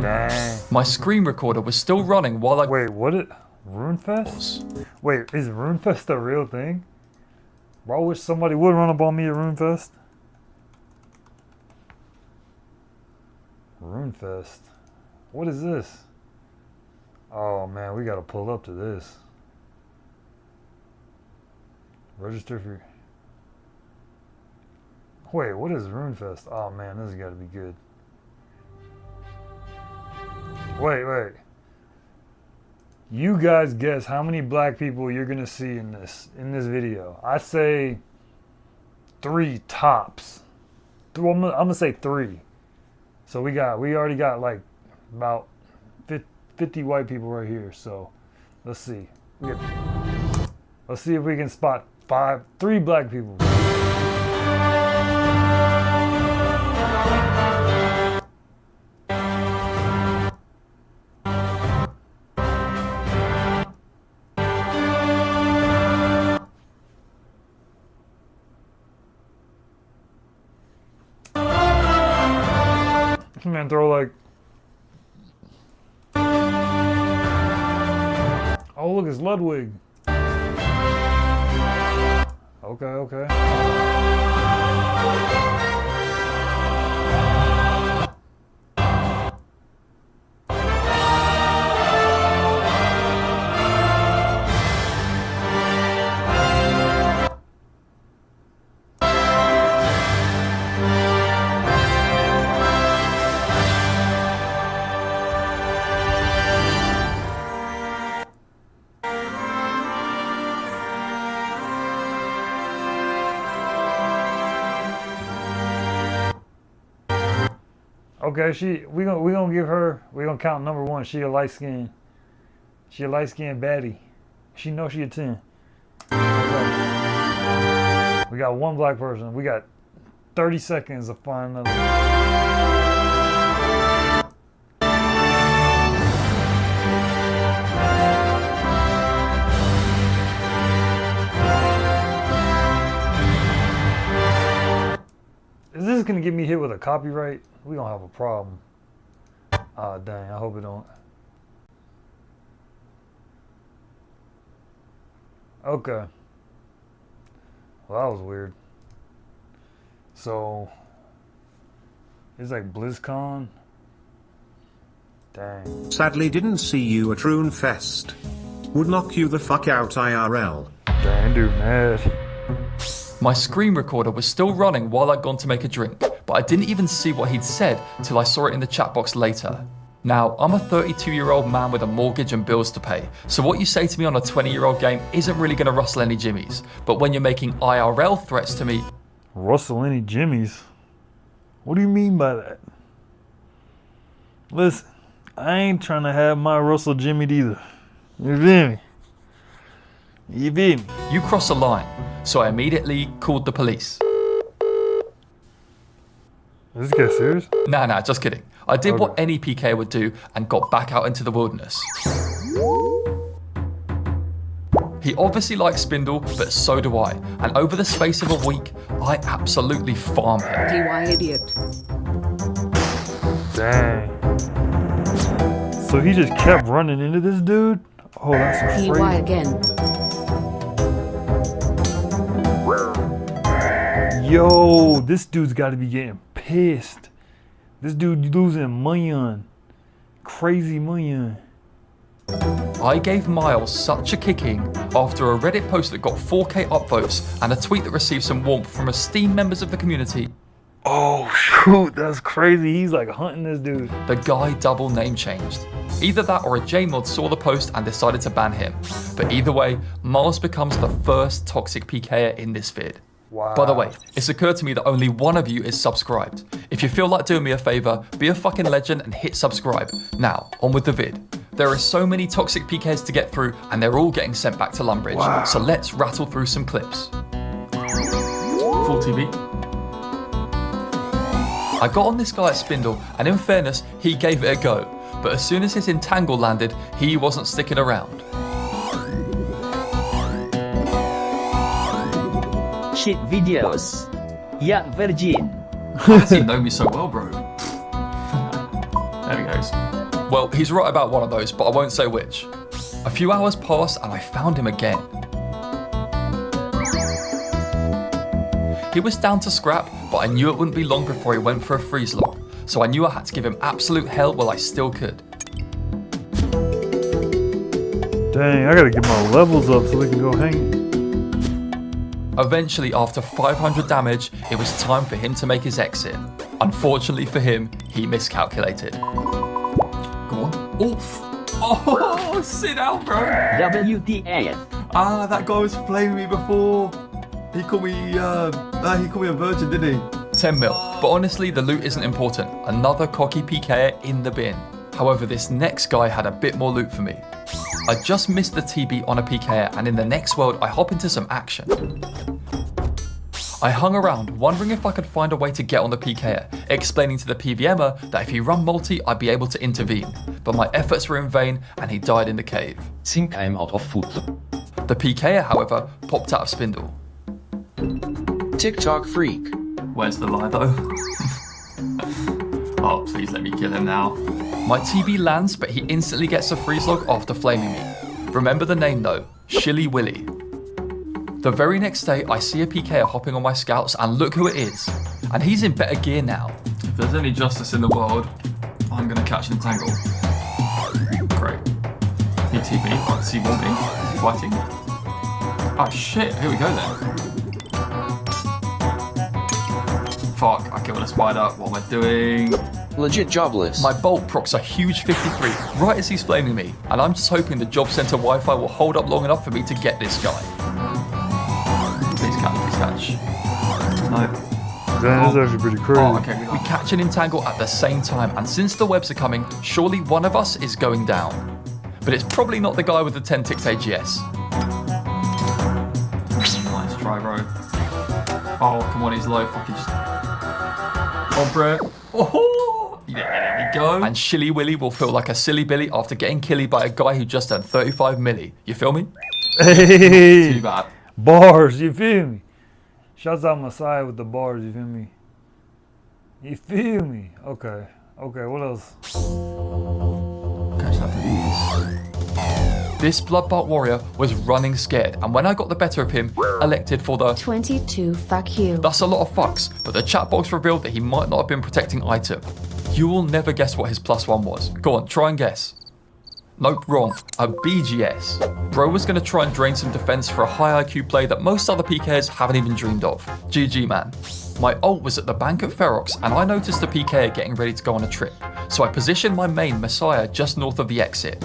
Dang. My screen recorder was still running while I... Wait, what? RuneFest? Wait, is RuneFest a real thing? Bro, I wish somebody would run up on me at RuneFest. RuneFest? What is this? Oh man, we gotta pull up to this. Register for... Wait, what is Runefest? Oh man, this has got to be good. Wait. You guys guess how many black people you're gonna see in this video. I say 3 tops. I'm gonna say 3. So we already got like about 50 white people right here. So let's see. Let's see if we can spot 3 black people. Man, throw like... Oh, look, it's Ludwig. Okay. Okay, we gonna give her, we gonna count number 1. She a light skin baddie. She knows she a 10. Okay. We got 1 black person. We got 30 seconds to find another. Is this gonna get me hit with a copyright? We gonna have a problem. Ah, dang, I hope it don't. Okay. Well, that was weird. So, it's like BlizzCon. Dang. Sadly didn't see you at Runefest. Would knock you the fuck out IRL. Dang, dude, mad. My screen recorder was still running while I'd gone to make a drink, but I didn't even see what he'd said till I saw it in the chat box later. Now, I'm a 32-year-old man with a mortgage and bills to pay, so what you say to me on a 20-year-old game isn't really going to rustle any jimmies. But when you're making IRL threats to me... Rustle any jimmies? What do you mean by that? Listen, I ain't trying to have my Russell jimmied either. You feel me? You feel me? You crossed the line, so I immediately called the police. Is this guy serious? Nah, just kidding. I did what any PK would do and got back out into the wilderness. He obviously likes Spindle, but so do I. And over the space of a week, I absolutely farm him. DY idiot. Dang. So he just kept running into this dude? Oh, that's crazy. DY again. Yo, this dude's got to be getting pissed. This dude losing money on. Crazy money on. I gave Miles such a kicking after a Reddit post that got 4K upvotes and a tweet that received some warmth from esteemed members of the community. Oh shoot, that's crazy. He's like hunting this dude. The guy double name changed. Either that or a JMod saw the post and decided to ban him. But either way, Miles becomes the first toxic PKer in this vid. Wow. By the way, it's occurred to me that only one of you is subscribed. If you feel like doing me a favor, be a fucking legend and hit subscribe. Now, on with the vid. There are so many toxic PKs to get through and they're all getting sent back to Lumbridge. Wow. So let's rattle through some clips. Full TV. I got on this guy at Spindle and in fairness, he gave it a go. But as soon as his entangle landed, he wasn't sticking around. Shit videos. Young virgin. How does he know me so well, bro? There he goes. Well, he's right about one of those, but I won't say which. A few hours passed and I found him again. He was down to scrap, but I knew it wouldn't be long before he went for a freeze lock, so I knew I had to give him absolute hell while I still could. Dang, I gotta get my levels up so we can go hang. Eventually, after 500 damage, it was time for him to make his exit. Unfortunately for him, he miscalculated. Go on. Oof. Oh, sit down, bro. WTF. Ah, that guy was playing me before. He called me a virgin, didn't he? 10 mil. But honestly, the loot isn't important. Another cocky PKer in the bin. However, this next guy had a bit more loot for me. I just missed the TB on a PKer, and in the next world, I hop into some action. I hung around, wondering if I could find a way to get on the PKer, explaining to the PVMer that if he run multi, I'd be able to intervene. But my efforts were in vain, and he died in the cave. Think I'm out of food. The PKer, however, popped out of Spindle. TikTok freak. Where's the lie, though? Oh, please let me kill him now. My TB lands, but he instantly gets a freeze log after flaming me. Remember the name, though. Shilly Willy. The very next day, I see a PKer hopping on my scouts, and look who it is. And he's in better gear now. If there's any justice in the world, I'm gonna catch an entangle. Great. He TB. Does he want me? Is he fighting? Oh shit, here we go then. Fuck, I killed a spider. What am I doing? Legit jobless. My bolt procs a huge 53 right as he's flaming me, and I'm just hoping the job center Wi-Fi will hold up long enough for me to get this guy. Please catch. No. That is actually pretty crazy. Oh, okay. We catch an entangle at the same time, and since the webs are coming, surely one of us is going down. But it's probably not the guy with the 10 ticks AGS. Nice try, bro. Oh, come on, he's low. Fucking just... Oh, bro. Oh, yeah, there we go. And Shilly Willy will feel like a silly Billy after getting killed by a guy who just earned 35 milli. You feel me? Hey, not too bad. Bars, you feel me? Shouts out Messiah with the bars, you feel me? You feel me? Okay, what else? Catch that, please. This Bloodbath warrior was running scared, and when I got the better of him, elected for the 22 fuck you. That's a lot of fucks, but the chat box revealed that he might not have been protecting item. You will never guess what his +1 was. Go on, try and guess. Nope, wrong. A BGS. Bro was going to try and drain some defense for a high IQ play that most other PKs haven't even dreamed of. GG, man. My ult was at the bank at Ferox, and I noticed a PK getting ready to go on a trip. So I positioned my main Messiah just north of the exit.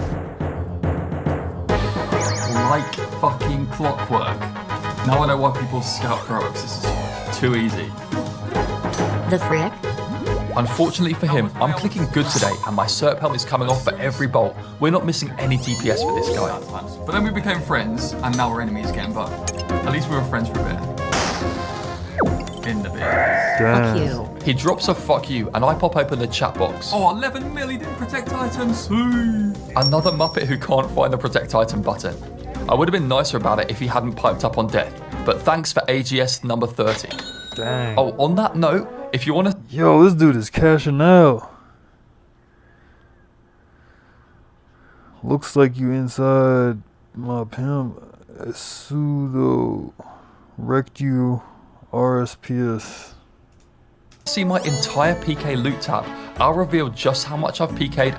Like fucking clockwork. Now I know why people scout Ferox. This is too easy. The frick? Unfortunately for him, I'm clicking good today, and my Serp helmet is coming off for every bolt. We're not missing any DPS for this guy. But then we became friends, and now we're enemies again, but at least we were friends for a bit. In the bit. Fuck you. He drops a fuck you, and I pop open the chat box. Oh, 11 mil, he didn't protect items. Another Muppet who can't find the protect item button. I would have been nicer about it if he hadn't piped up on death, but thanks for AGS number 30. Dang. Oh, on that note, if you want to... Yo, this dude is cashing out. Looks like you inside my pimp. Pseudo wrecked you RSPS. See my entire PK loot tab, I'll reveal just how much I've PK'd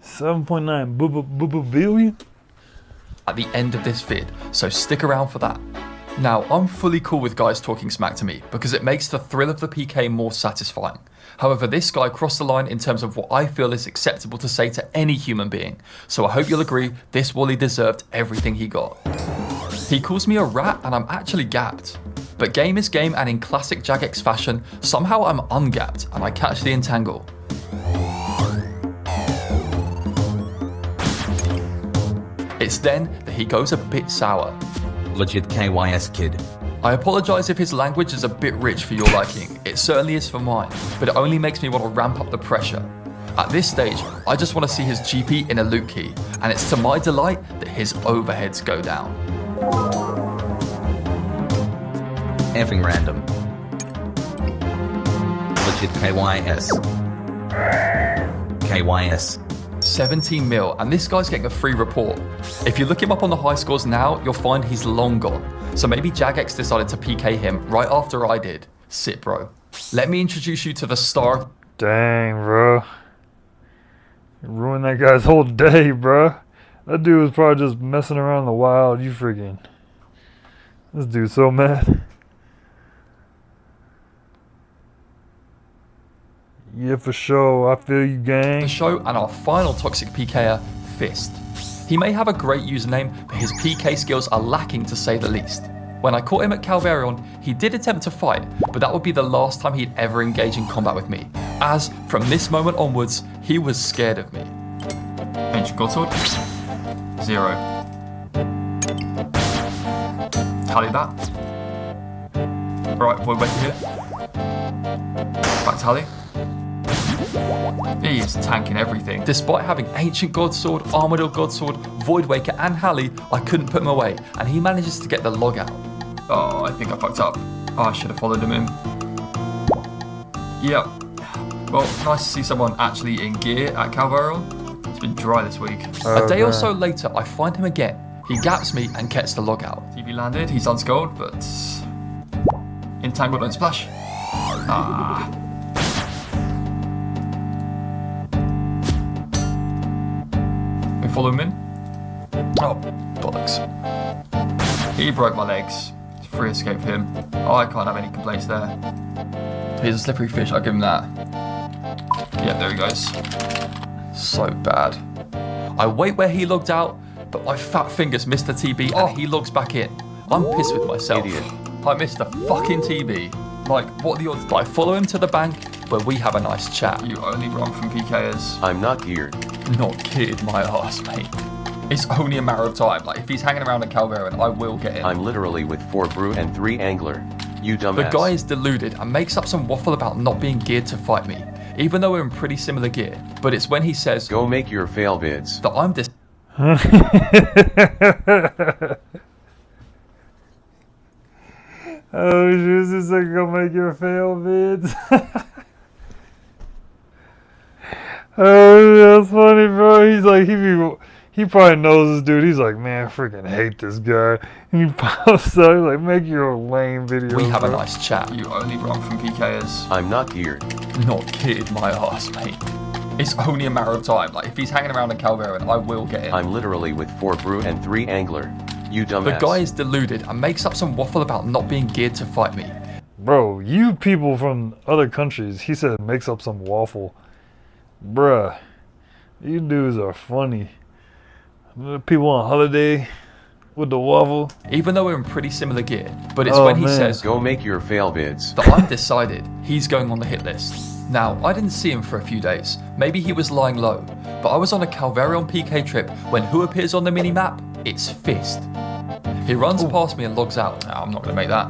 7.9 billion? At the end of this vid, so stick around for that. Now, I'm fully cool with guys talking smack to me because it makes the thrill of the PK more satisfying. However, this guy crossed the line in terms of what I feel is acceptable to say to any human being, so I hope you'll agree this Wally deserved everything he got. He calls me a rat and I'm actually gapped. But game is game, and in classic Jagex fashion, somehow I'm ungapped and I catch the entangle. It's then that he goes a bit sour. Legit KYS kid. I apologise if his language is a bit rich for your liking. It certainly is for mine, but it only makes me want to ramp up the pressure. At this stage, I just want to see his GP in a loot key, and it's to my delight that his overheads go down. Effing random. Legit KYS. KYS. 17 mil, and this guy's getting a free report. If you look him up on the high scores now, you'll find he's long gone. So maybe Jagex decided to PK him right after I did. Sit, bro. Let me introduce you to the star. Dang, bro. You ruined that guy's whole day, bro. That dude was probably just messing around in the wild. You freaking... This dude's so mad. Yeah, for sure. I feel you, gang. The show and our final toxic PKer, Fist. He may have a great username, but his PK skills are lacking to say the least. When I caught him at Calvarion, he did attempt to fight, but that would be the last time he'd ever engage in combat with me, as from this moment onwards, he was scared of me. Ancient Godsword. 0. Tally that. Right, Void Waker here. Back tally. He is tanking everything. Despite having Ancient Godsword, Armadyl Godsword, Void Waker and Halley, I couldn't put him away, and he manages to get the log out. Oh, I think I fucked up. Oh, I should have followed him in. Yep. Well, nice to see someone actually in gear at Calvarion. It's been dry this week. A day or so later, I find him again. He gaps me and gets the log out. TV landed, he's unskulled, but... Entangled, don't splash. Ah. We follow him in. Oh, bollocks. He broke my legs. Free escape him. Oh, I can't have any complaints there. He's a slippery fish, I'll give him that. Yeah, there he goes. So bad. I wait where he logged out, but my fat fingers missed the TB and he logs back in. I'm pissed with myself. Idiot. I missed the fucking TB. Like, what are the odds? But I follow him to the bank where we have a nice chat. You only run from PKers. I'm not geared. Not geared, my ass, mate. It's only a matter of time. Like, if he's hanging around at Calvarion, I will get him. I'm literally with 4 brew and 3 angler. You dumbass. The guy is deluded and makes up some waffle about not being geared to fight me, even though we're in pretty similar gear. But it's when he says, go make your fail vids, that I'm Oh, she just like, go make your fail vids. Oh, that's funny, bro. He's like, he probably knows this dude. He's like, man, I freaking hate this guy. And he pops up, he's like, make your lame video. We have a nice chat. You only run from PKers. I'm not geared. Not geared, my ass, mate. It's only a matter of time. Like, if he's hanging around at Calvarion, I will get him. I'm literally with 4 brew and 3 angler. You dumbass. The guy is deluded and makes up some waffle about not being geared to fight me. Bro, you people from other countries, he said makes up some waffle. Bruh, you dudes are funny. People on holiday with the waffle. Even though we're in pretty similar gear, but it's when he says, go make your fail vids, that I'm decided he's going on the hit list. Now, I didn't see him for a few days. Maybe he was lying low, but I was on a Calvarion PK trip when who appears on the mini-map? It's Fist. He runs past me and logs out. No, I'm not going to make that.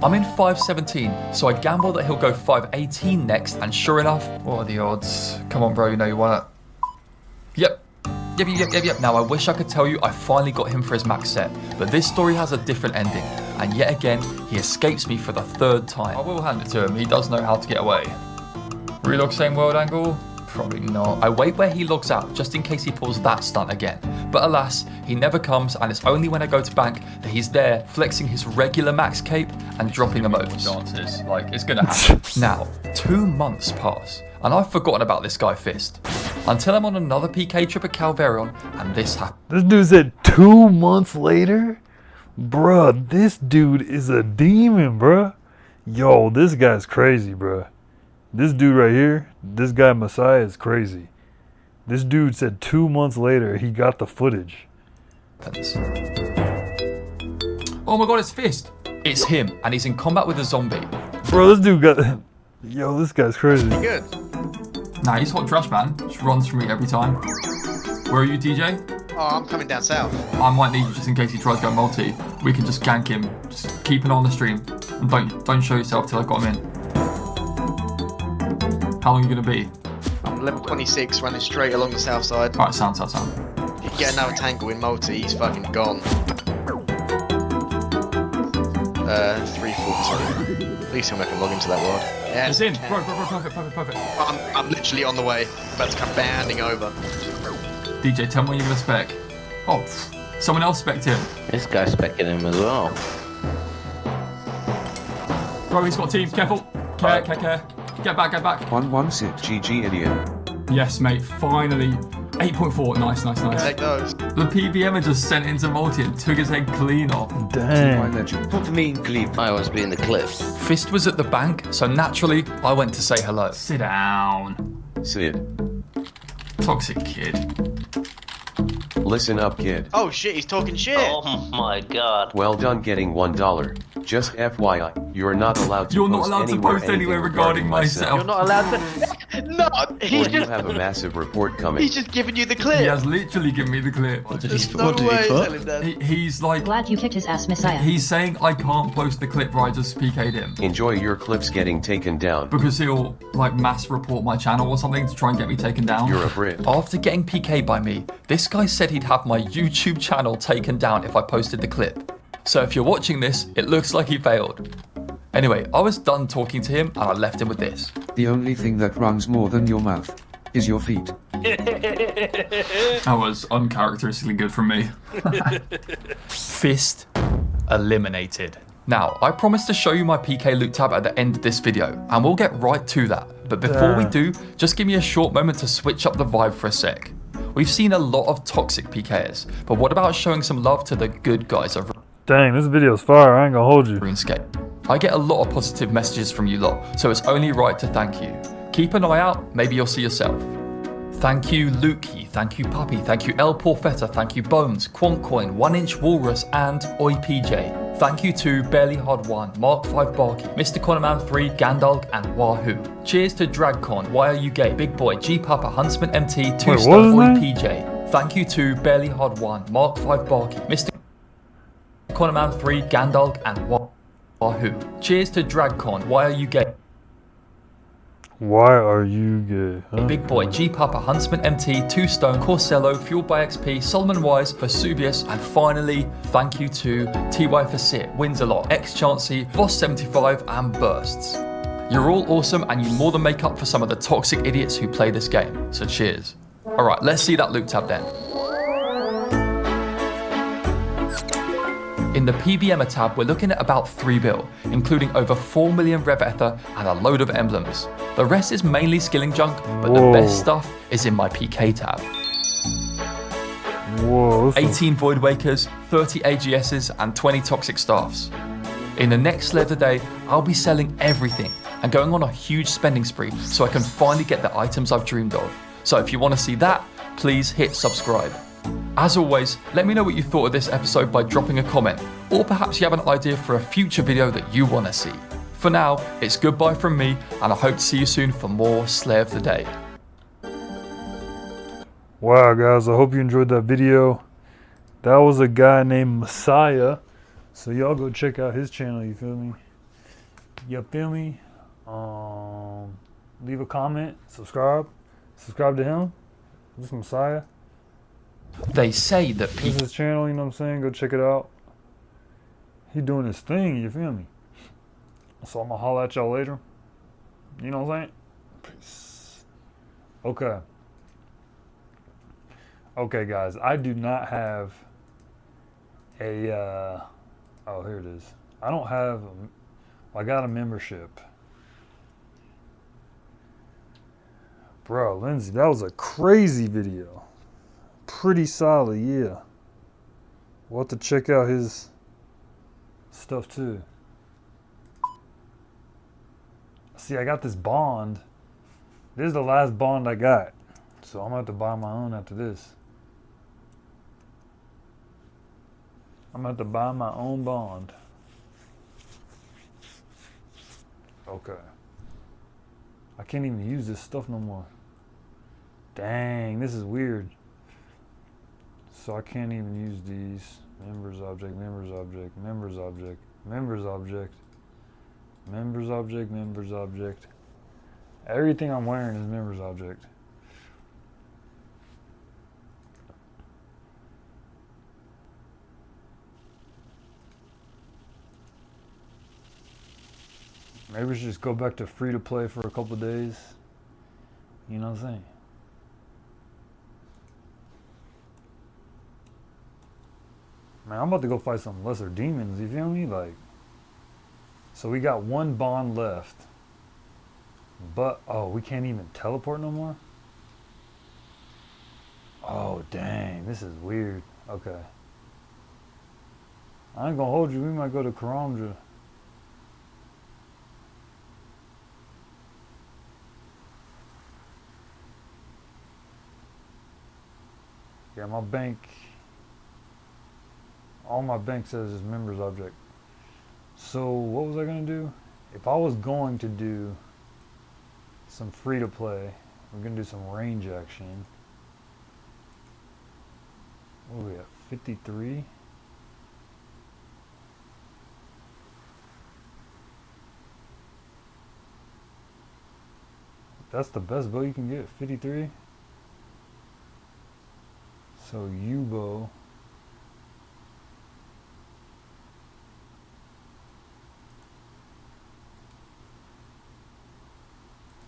I'm in 517, so I gamble that he'll go 518 next, and sure enough, what are the odds? Come on, bro, you know you want it. Yep. Now, I wish I could tell you I finally got him for his max set, but this story has a different ending, and yet again, he escapes me for the 3rd time. I will hand it to him, he does know how to get away. Relog same world angle? Probably not. I wait where he logs out, just in case he pulls that stunt again. But alas, he never comes, and it's only when I go to bank that he's there, flexing his regular max cape and dropping emotes. Dances. Like, it's gonna happen. Now, 2 months pass, and I've forgotten about this guy Fist. Until I'm on another PK trip at Calvarion, and this happens. This dude said 2 months later? Bruh, this dude is a demon, bruh. Yo, this guy's crazy, bruh. This dude right here, this guy Messiah is crazy. This dude said 2 months later he got the footage. Oh my god, it's Fist. It's him, and he's in combat with a zombie. Bro, this dude got... Yo, this guy's crazy. Good. Nah, he's hot trash, man. Just runs from me every time. Where are you, TJ? Oh, I'm coming down south. I might need you just in case he tries to go multi. We can just gank him. Just keep an eye on the stream. And don't show yourself till I've got him in. How long are you going to be? I'm level 26, running straight along the south side. Alright, sound. If you get another tangle in multi, he's fucking gone. 340. At least he'll make a log into that world. Yeah, it's in. Bro, perfect. I'm literally on the way. About to come bounding over. DJ, tell me when you're going to spec. Oh, someone else spec'd him. This guy's specking him as well. Bro, he's got a team. Careful. Care. Get back. 116 GG idiot. Yes, mate. Finally 8.4, nice. Take those. The PBMer just sent into multi and took his head clean off. Dang. Put me in clip. I was being the clips. Fist was at the bank, so naturally, I went to say hello. Sit down. Sid. Toxic kid. Listen up, kid. Oh shit, he's talking shit. Oh my god. Well done getting $1. Just FYI, you're not allowed to You're not allowed to post anything anywhere regarding myself. You're not allowed to. No, he's Or you just. have a massive report coming. He's just giving you the clip. He has literally given me the clip. What did he tell him that. He's like... Glad you kicked his ass, Messiah. He's saying I can't post the clip where I just PK'd him. Enjoy your clips getting taken down. Because he'll like mass report my channel or something to try and get me taken down. You're a Brit. After getting PK'd by me, this guy said he'd have my YouTube channel taken down if I posted the clip. So if you're watching this, it looks like he failed. Anyway, I was done talking to him and I left him with this. The only thing that runs more than your mouth is your feet. That was uncharacteristically good from me. Fist eliminated. Now, I promised to show you my PK loot tab at the end of this video, and we'll get right to that. But before we do, just give me a short moment to switch up the vibe for a sec. We've seen a lot of toxic PKs, but what about showing some love to the good guys of Dang, this video's fire, I ain't gonna hold you. Runescape. I get a lot of positive messages from you lot, so it's only right to thank you. Keep an eye out, maybe you'll see yourself. Thank you Lukey, thank you Puppy, thank you El Porfetta, thank you Bones, Quantcoin, 1-Inch Walrus, and OiPJ. Thank you to Barely Hard 1, Mark 5 Barky, Mr. Connorman 3, Gandalf, and Wahoo. Cheers to DragCon, Why Are You Gay, Big Boy, G Papa, Huntsman MT, 2-Star OiPJ. Thank you to Barely Hard 1, Mark 5 Barky, Mr. Connorman 3, Gandalf, and Wahoo. Cheers to DragCon, Why Are You Gay? Why are you gay? Huh? Big Boy, G Papa, Huntsman MT, 2Stone, Corsello, Fueled by XP, Solomon Wise, Vesuvius, and finally, thank you to TY for Sit, Wins a Lot, X Chancey, Voss75, and Bursts. You're all awesome and you more than make up for some of the toxic idiots who play this game, so cheers. Alright, let's see that loot tab then. In the PBMer tab, we're looking at about 3 bill, including over 4 million Rev Ether and a load of emblems. The rest is mainly skilling junk, but the best stuff is in my PK tab. Whoa, 18 Void Wakers, 30 AGSs, and 20 Toxic Staffs. In the next Slay of the Day, I'll be selling everything and going on a huge spending spree so I can finally get the items I've dreamed of. So if you want to see that, please hit subscribe. As always, let me know what you thought of this episode by dropping a comment, or perhaps you have an idea for a future video that you want to see. For now, it's goodbye from me, and I hope to see you soon for more Slay of the Day. Wow guys, I hope you enjoyed that video. That was a guy named Messiah, so y'all go check out his channel, you feel me? You feel me? Leave a comment, subscribe to him. This is Messiah. They say that this is his channel, you know what I'm saying? Go check it out. He doing his thing, you feel me? So I'm gonna holler at y'all later. You know what I'm saying? Peace. Okay. Okay guys, I do not have a oh, here it is. I don't have I got a membership. Bro, Lindsay, that was a crazy video. Pretty solid, yeah. We'll have to check out his stuff too. See, I got this bond. This is the last bond I got. So I'm gonna have to buy my own after this. I'm gonna have to buy my own bond. Okay. I can't even use this stuff no more. Dang, this is weird. So I can't even use these. Members object, members object, members object, members object, members object, members object. Everything I'm wearing is members object. Maybe we should just go back to free to play for a couple of days. You know what I'm saying? Man, I'm about to go fight some lesser demons, you feel me? Like, so we got one bond left. But, oh, we can't even teleport no more? dang, this is weird. Okay. I ain't gonna hold you. We might go to Karamja. Yeah, my bank. All my bank says is members object. So what was I gonna do? If I was going to do some free to play, we're gonna do some range action. What are we at? 53? That's the best bow you can get, 53. So U-bow.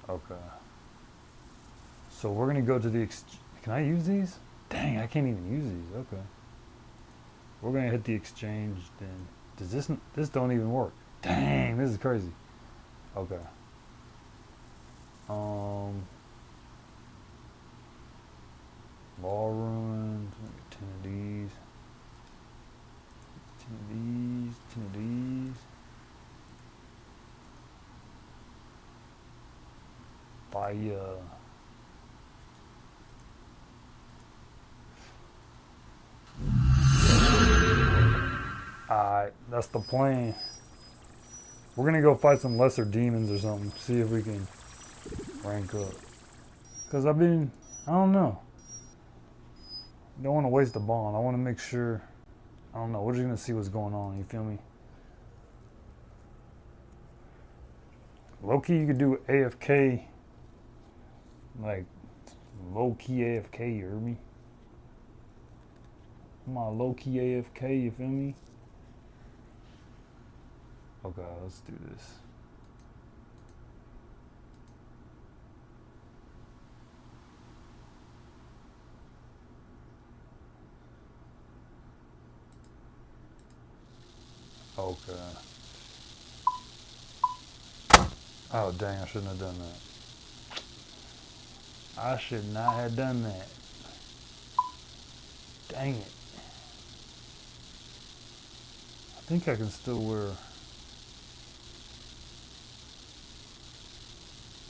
Okay. So we're gonna go to the can I use these? Dang, I can't even use these. Okay. We're gonna hit the exchange then. Does this don't even work? Dang, this is crazy. Okay. Ballroom, 10 of these. 10 of these, 10 of these. Fire. Alright, that's the plan. We're gonna go fight some lesser demons or something. See if we can rank up. Cause I don't know. Don't want to waste the bond. I want to make sure. I don't know. We're just gonna see what's going on. You feel me? Low key, you could do AFK. Like low key AFK. You heard me? I'm on low key AFK. You feel me? Okay, let's do this. Okay. Oh dang, I shouldn't have done that. I should not have done that. Dang it. I think I can still wear.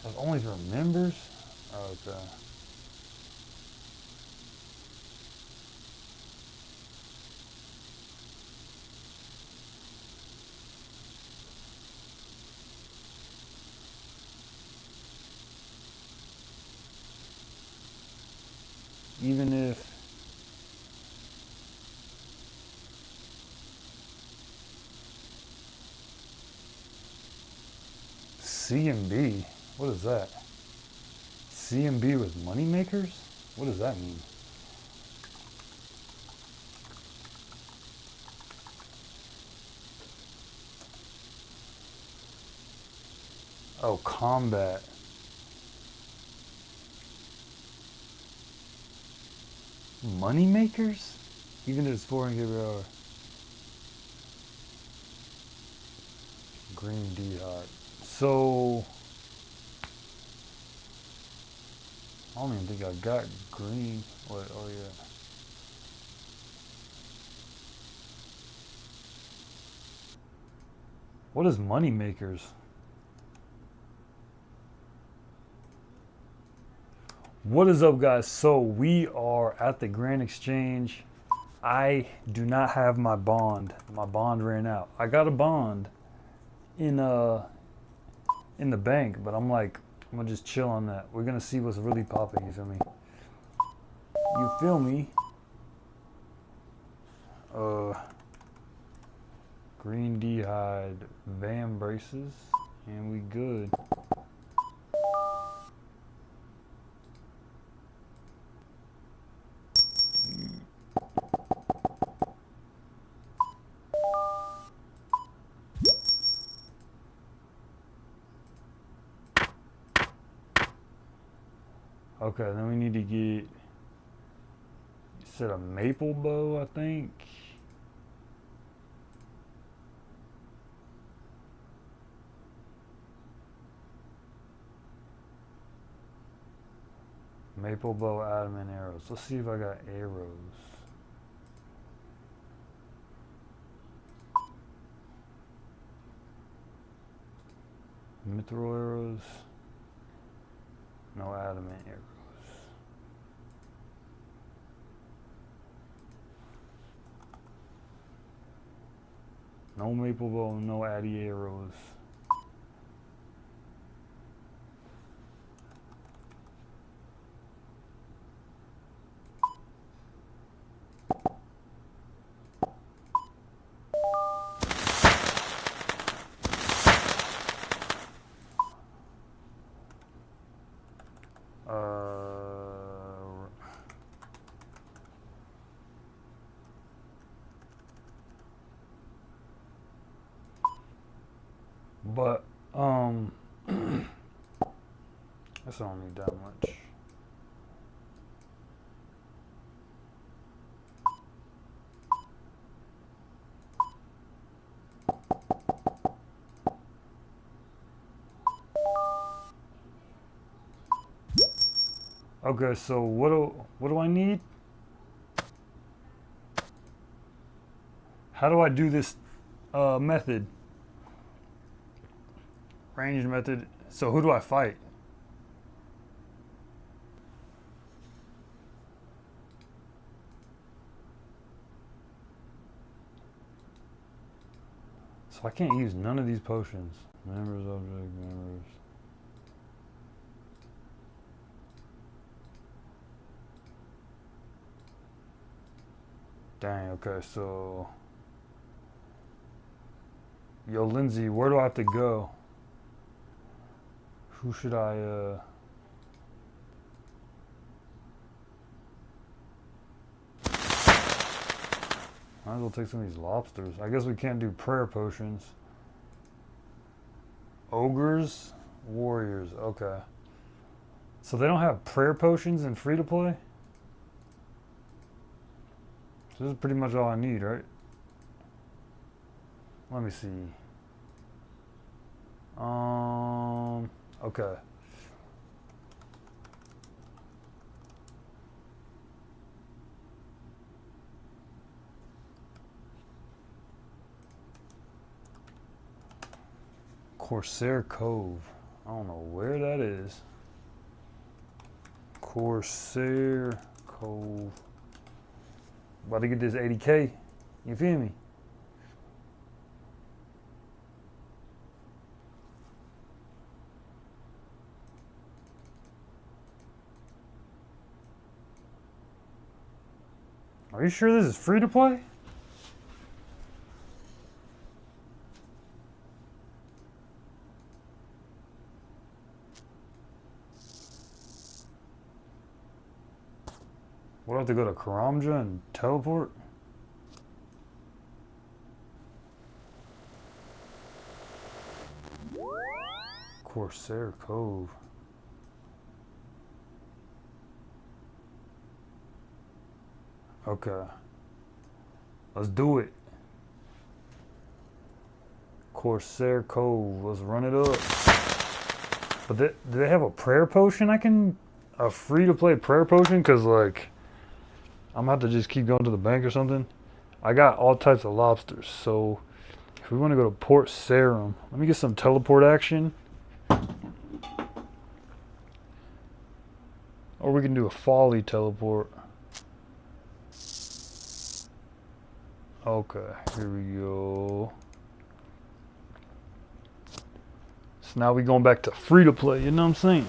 That's only for members? Okay. Even if CMB, what is that? CMB with money makers? What does that mean? Oh, combat. Money makers? Even if it's 400 kWh. Green D-Hot. So I don't even think I got green. Wait, oh yeah. What is money makers? What is up, guys? So we are at the Grand Exchange. I do not have my bond. My bond ran out. I got a bond in the bank, but I'm gonna just chill on that. We're gonna see what's really popping, you feel me? You feel me? Green D-Hide Van braces, and we good. Okay, then we need to get, you said a maple bow, I think. Maple bow, adamant arrows. Let's see if I got arrows. Mithril arrows. No adamant arrows. No maple bow, no addy arrows. But, I guess I don't need that much. Okay, so what do I need? How do I do this method? Range method. So who do I fight? So I can't use none of these potions. Members, object, members. Dang, okay, so... Yo, Lindsay, where do I have to go? Who should I, Might as well take some of these lobsters. I guess we can't do prayer potions. Ogres, warriors, okay. So they don't have prayer potions in free-to-play? So this is pretty much all I need, right? Let me see. Okay. Corsair Cove. I don't know where that is. Corsair Cove. About to get this 80K. You feel me? Are you sure this is free to play? What, I have to go to Karamja and teleport? Corsair Cove. Okay. Let's do it. Corsair Cove. Let's run it up. But do they have a prayer potion a free-to-play prayer potion? Because, like, I'm about to just keep going to the bank or something. I got all types of lobsters. So, if we want to go to Port Sarum, let me get some teleport action. Or we can do a folly teleport. Okay, here we go. So now we going back to free to play, you know what I'm saying?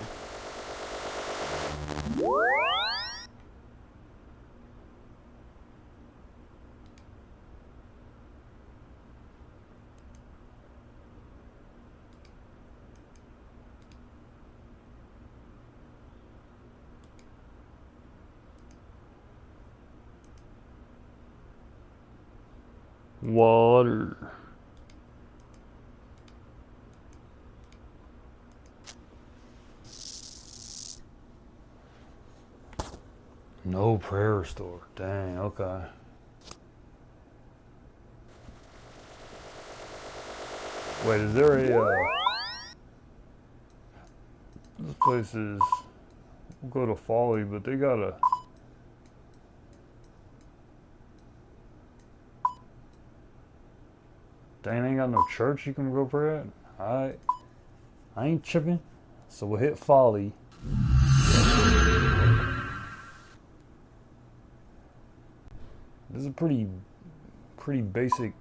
Water. No prayer restore. Dang, okay. Wait, is there a this place is We'll go to Folly, but they got a... Dang, ain't got no church you can go pray at? Alright. I ain't tripping. So we'll hit Folly. This is a pretty basic.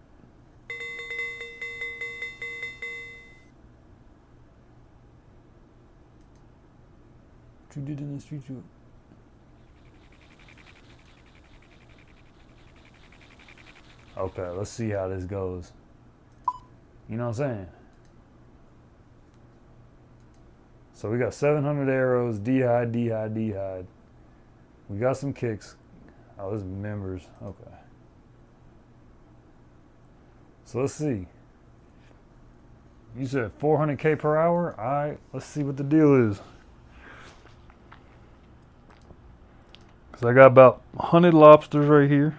What you did in the street? Okay, let's see how this goes. You know what I'm saying? So we got 700 arrows, D-hide, D-hide, D-hide. We got some kicks. Oh, this is members. Okay. So let's see. You said 400K per hour? Alright, let's see what the deal is. Because I got about 100 lobsters right here.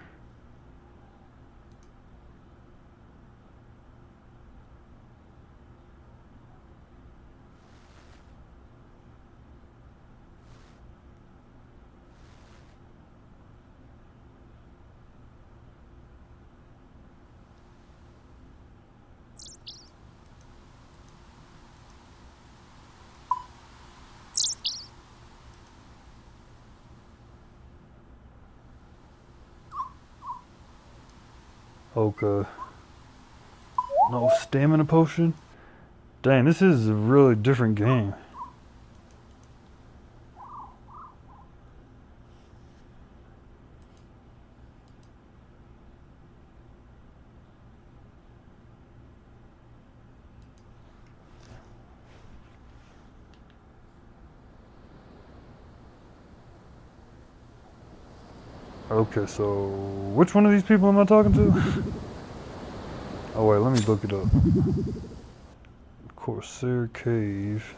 Okay. No stamina potion? Dang, this is a really different game. Okay, so which one of these people am I talking to? Oh wait, let me look it up. Corsair Cave.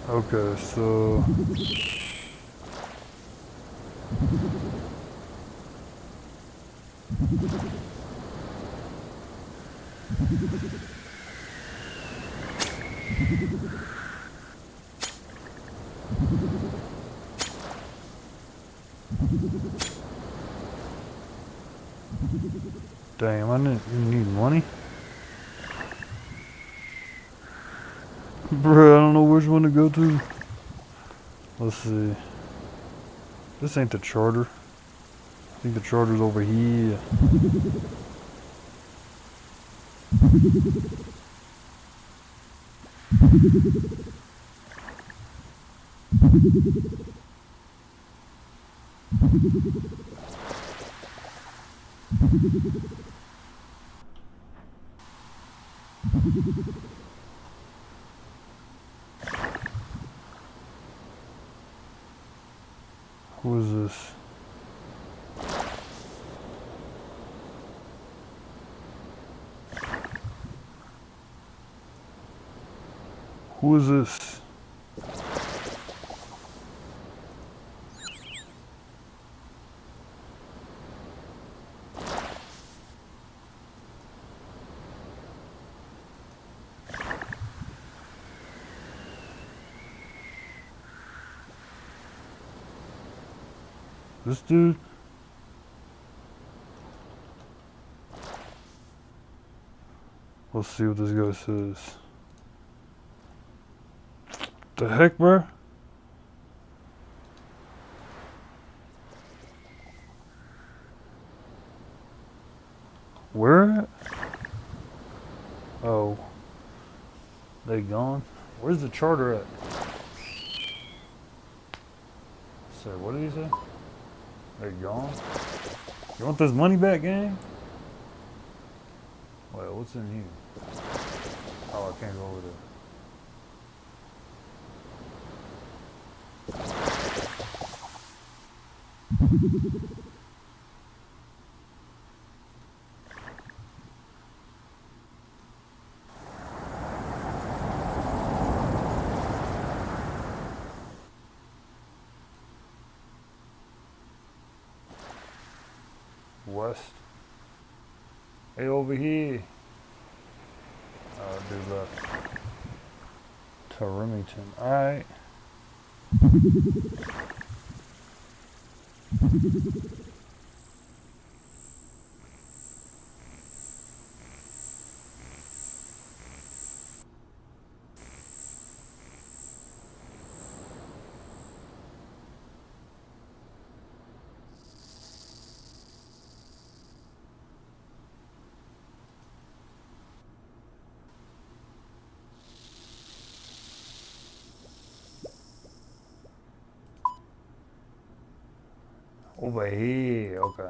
Okay, so damn, I didn't need money. Bruh, I don't know which one to go to. Let's see. This ain't the charter. I think the charter's over here. Who is this? Who is this? This dude? Let's see what this guy says. The heck, bro? Where at? Oh. They gone? Where's the charter at? So, what did he say? They gone? You want this money back, gang? Wait, what's in here? Oh, I can't go over there. West. Hey, over here. Dude left. To Remington. Alright. Over here, okay.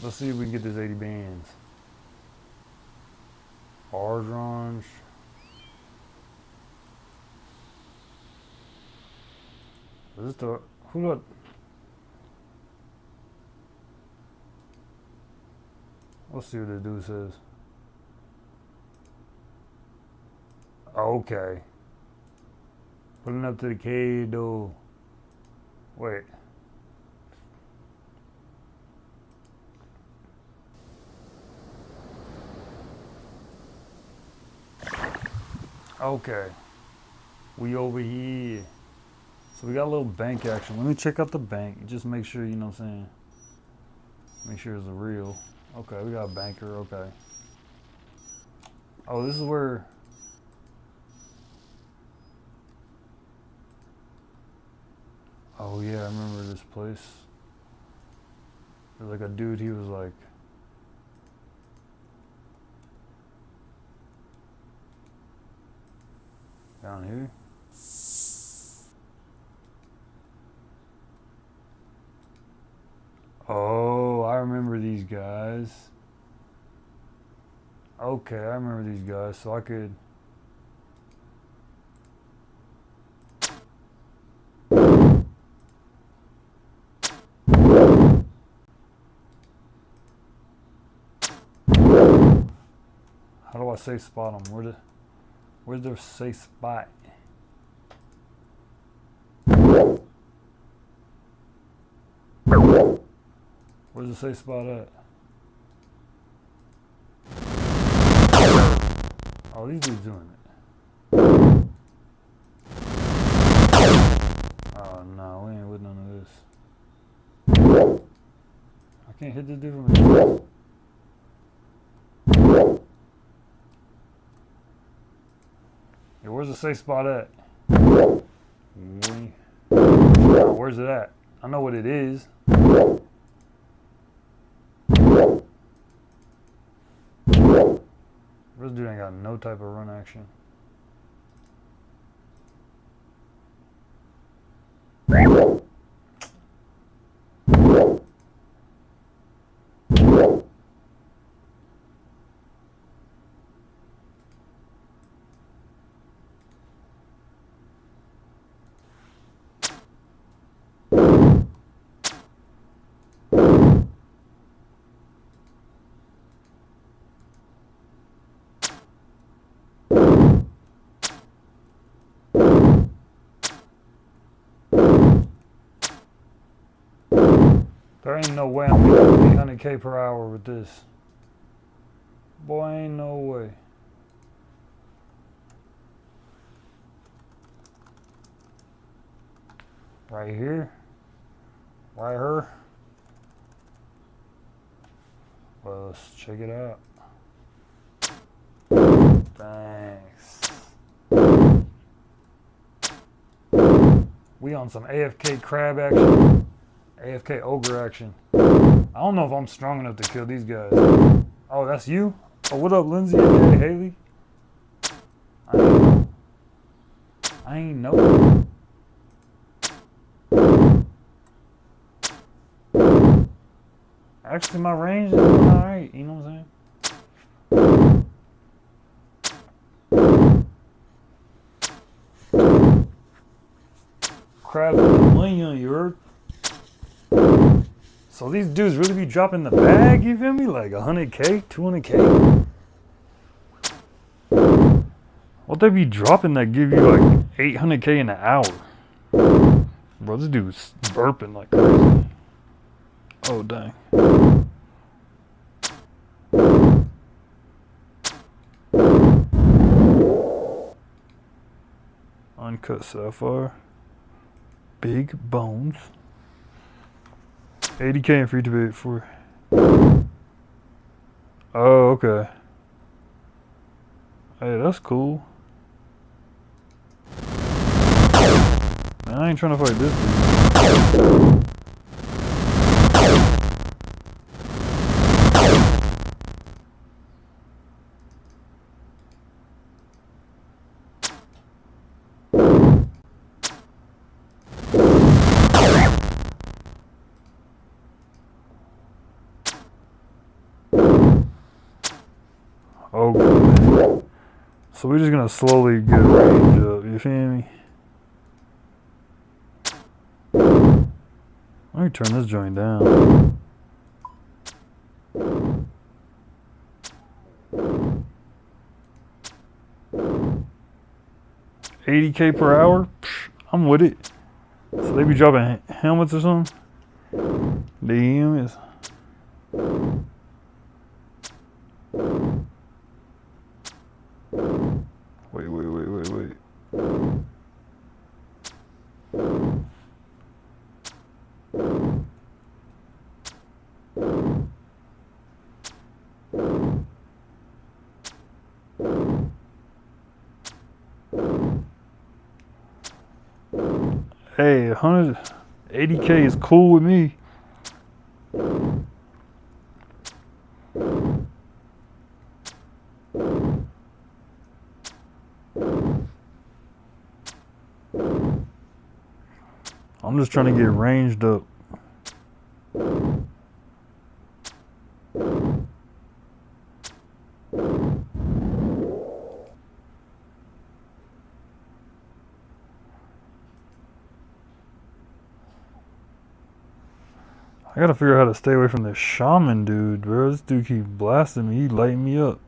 Let's see if we can get this 80 bands. Orange. Is this the who the let's see what the dude says. Okay. Pulling up to the cave though. Wait. Okay, we over here. So we got a little bank action. Let me check out the bank. Just make sure, you know what I'm saying. Make sure it's a real. Okay, we got a banker, okay. Oh, this is where. Oh yeah, I remember this place. There's like a dude, he was like. Down here. Oh, I remember these guys. Okay, I remember these guys, so I could. How do I safe spot them? Where's their safe spot? Where's the safe spot at? Oh, these dudes doing it. Oh no, we ain't with none of this. I can't hit this dude from here. Yeah, where's the safe spot at? Where's it at? I know what it is. This dude ain't got no type of run action. There ain't no way I'm getting 800K per hour with this. Boy, ain't no way. Right here. Right here. Well, let's check it out. Thanks. We on some AFK crab action. AFK ogre action. I don't know if I'm strong enough to kill these guys. Oh, that's you? Oh, what up, Lindsay? Hey, Haley? I ain't know. Actually, my range is doing alright, you know what I'm saying? Crab money on you heard? So these dudes really be dropping the bag, you feel me? Like 100K, 200K? What they be dropping that give you like 800K in an hour? Bro, this dude's burping like crazy. Oh, dang. Uncut sapphire. Big bones. 80k and free to bait for. Oh, okay. Hey, that's cool. Man, I ain't trying to fight this dude. Okay. So we're just gonna slowly get range up, you feel me? Let me turn this joint down. $80k per hour? Psh, I'm with it. So they be dropping helmets or something? Damn, it's... Wait. Hey, 180k is cool with me. I'm just trying to get ranged up. I gotta figure out how to stay away from this shaman dude, bro. This dude keep blasting me. He lighting me up.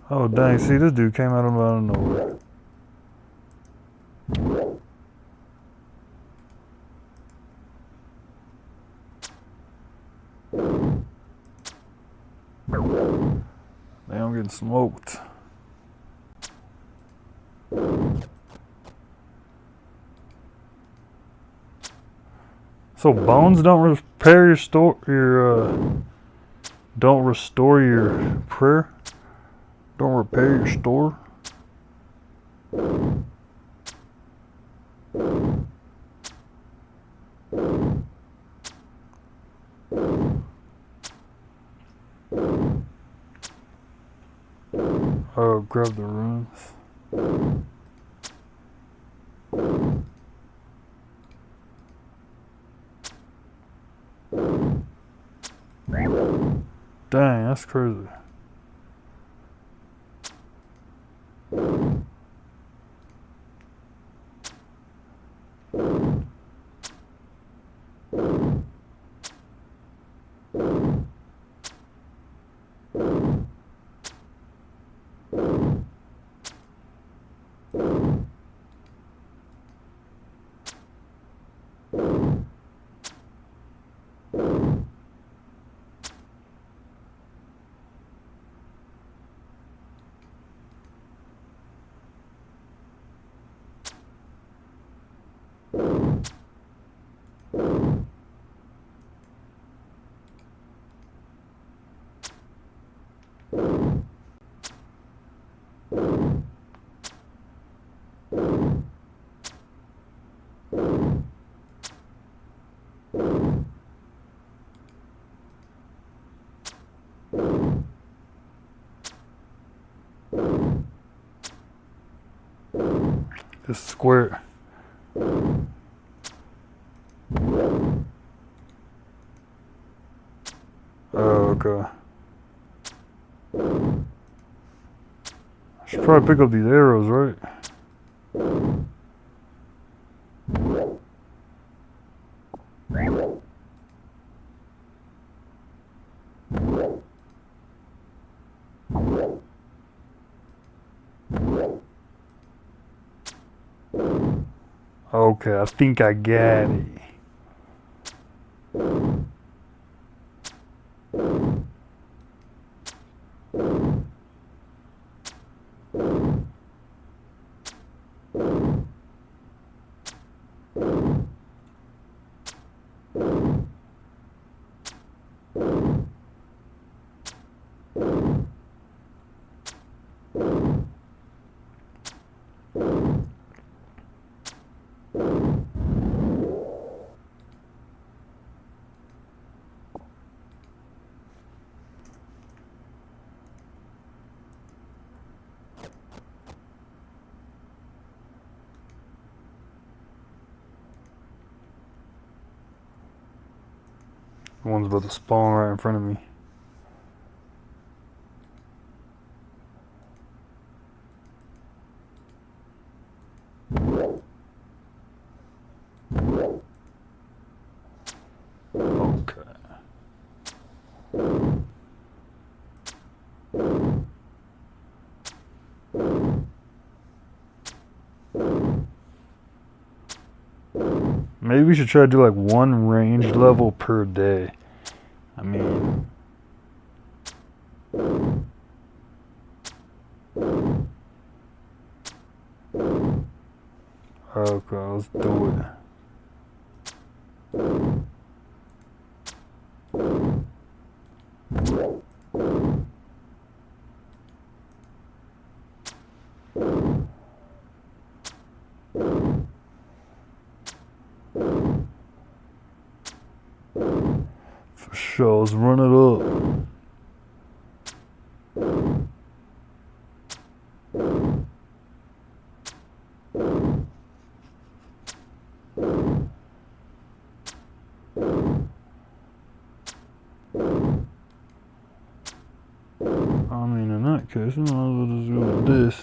Oh dang, see this dude came out of nowhere. Damn, I'm getting smoked. So bones don't repair don't restore your prayer? Don't repair your store? Oh, grab the runes. Dang, that's crazy. This square. Oh, okay. I should probably pick up these arrows, right? Okay, I think I got it. One's about to spawn right in front of me. Okay. Maybe we should try to do like one range level per day. I mean, okay, let's do it. For sure, let's run it up. I mean, in that case, we might as well just go with this.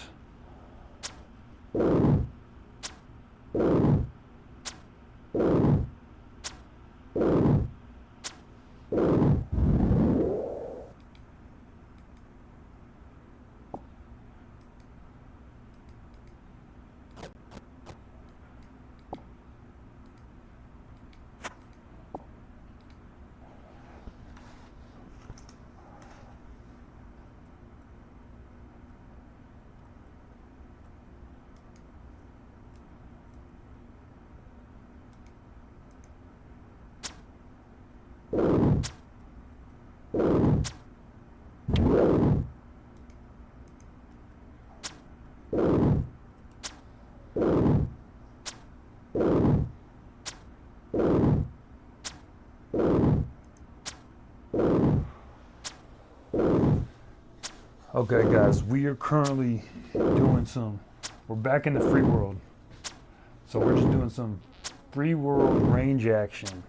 Okay guys, we are currently doing we're back in the free world. So we're just doing some free world range action.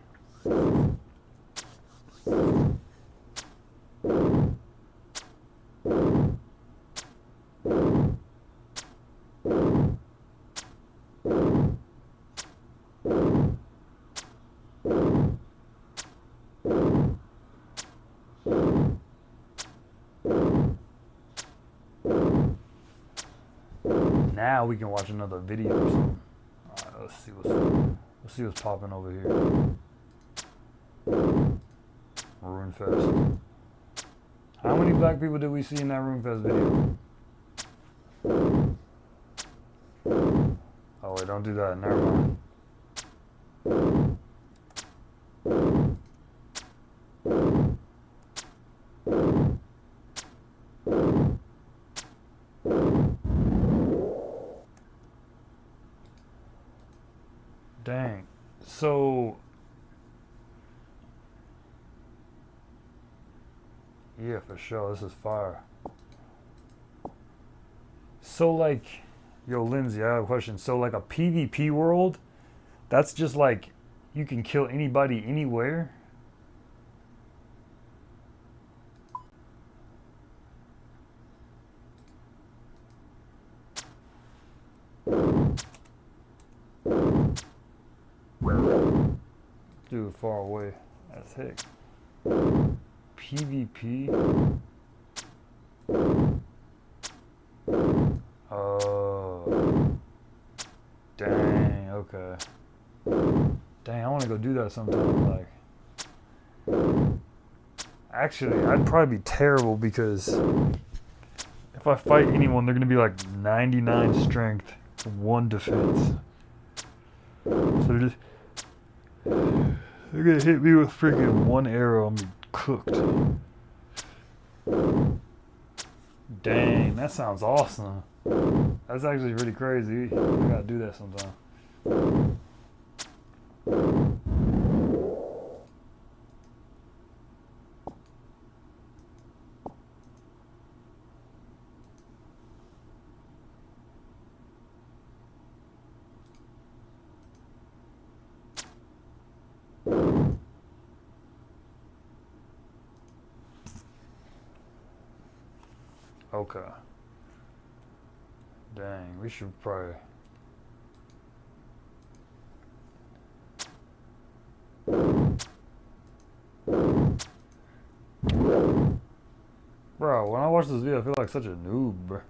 Now we can watch another video or something. Alright, let's see what's popping over here. Runefest. How many black people did we see in that Runefest video? Oh wait, don't do that, never mind. Dang. So yeah, for sure, this is fire. So like, yo Lindsay, I have a question. So like a PvP world, that's just like you can kill anybody anywhere? Dude, far away. That's heck. PvP. Oh. Dang, okay. Dang, I want to go do that sometime. Like, actually, I'd probably be terrible because if I fight anyone, they're going to be like 99 strength, 1 defense. So they're gonna hit me with freaking 1 arrow and be cooked. Dang, that sounds awesome. That's actually really crazy. I gotta do that sometime. Okay. Dang, we should probably. Bro, when I watch this video, I feel like such a noob, bro.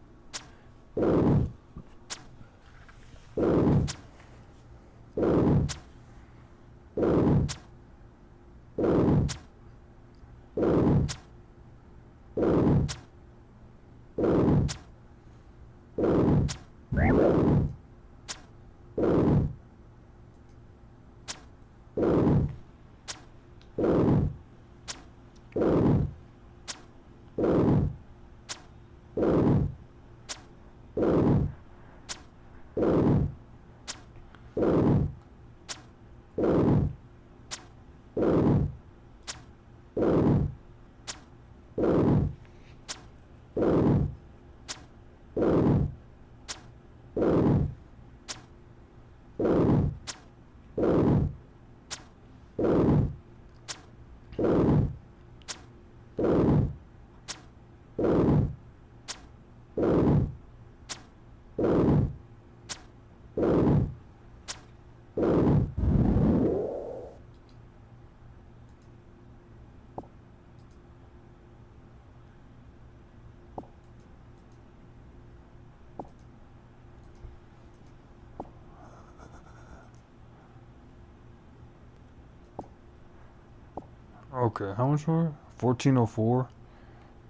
Okay, how much more? 1404,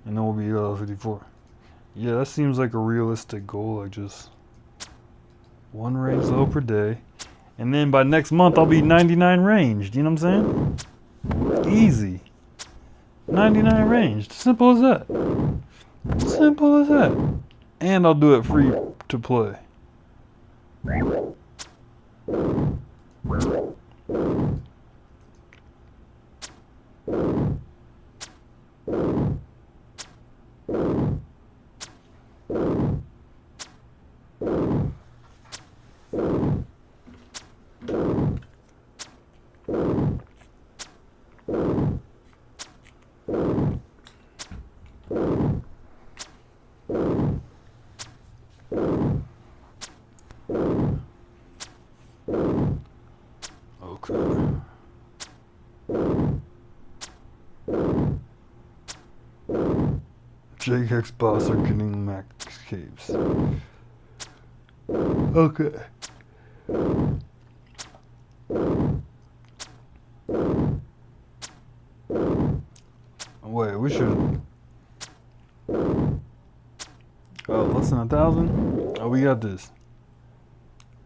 and then we'll be level 54. Yeah, that seems like a realistic goal. Like just one range level per day, and then by next month I'll be 99 ranged. You know what I'm saying? Easy. 99 ranged. Simple as that. Simple as that. And I'll do it free to play. JX boss are getting max capes. Okay. Wait, we should. Oh, less than 1,000? Oh, we got this.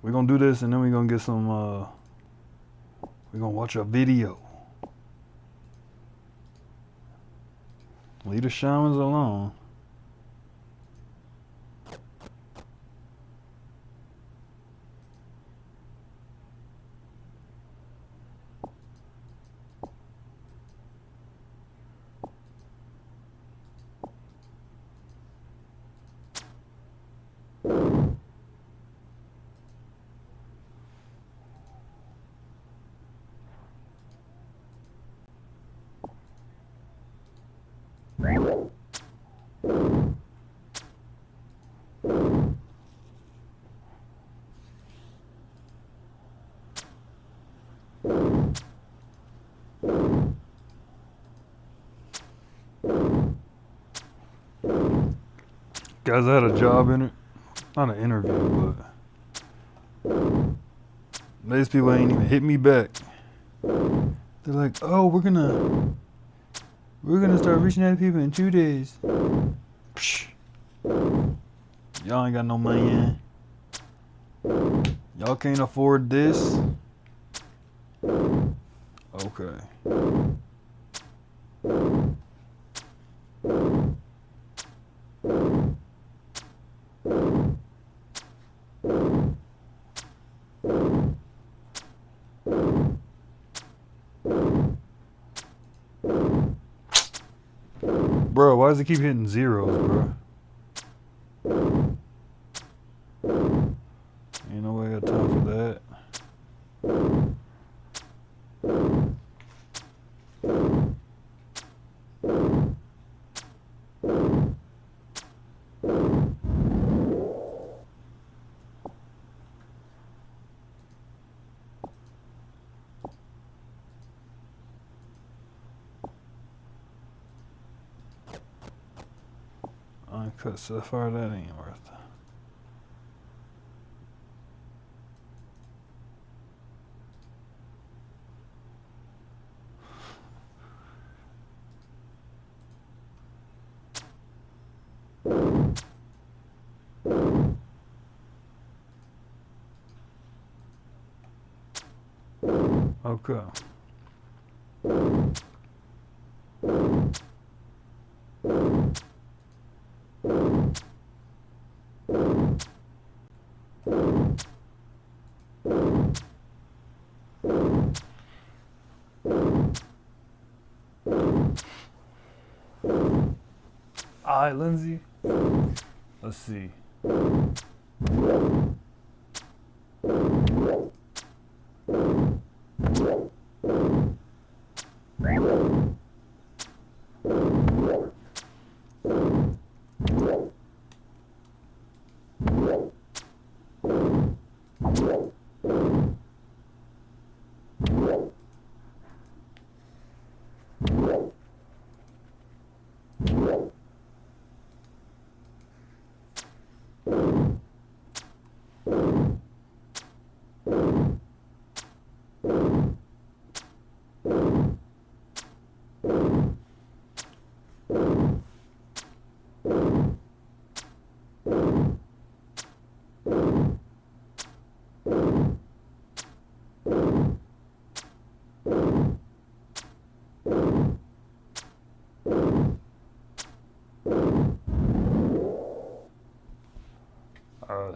We're gonna do this and then we're gonna get some, we're gonna watch a video. Leave the shamans alone. Guys, I had a job in it. Not an interview, but these people ain't even hit me back. They're like, oh, we're gonna start reaching out to people in 2 days. Psh. Y'all ain't got no money in. Y'all can't afford this. Okay. Bro, why does it keep hitting zeros, bro? Ain't no way I got time for that. Uncut sapphire, that ain't worth it. Okay. Alright, Lindsay. Let's see.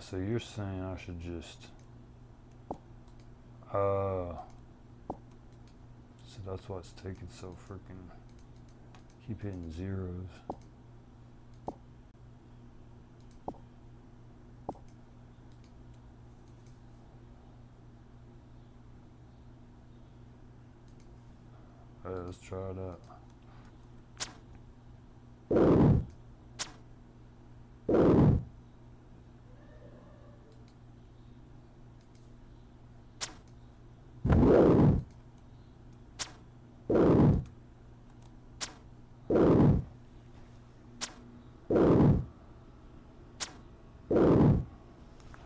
So you're saying I should just so that's why it's taking so freaking keep hitting zeros. Alright, let's try it out.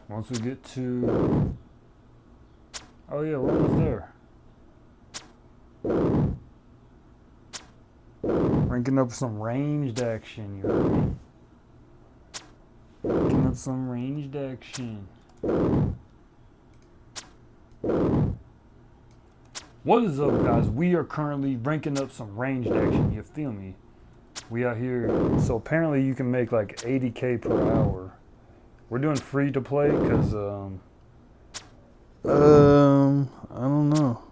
Once we get to, oh yeah, we're almost there. Ranking up some ranged action, you heard me? Ranking up some ranged action. What is up, guys? We are currently ranking up some ranged action, you feel me? We out here, so apparently you can make like 80K per hour. We're doing free to play because, I don't know.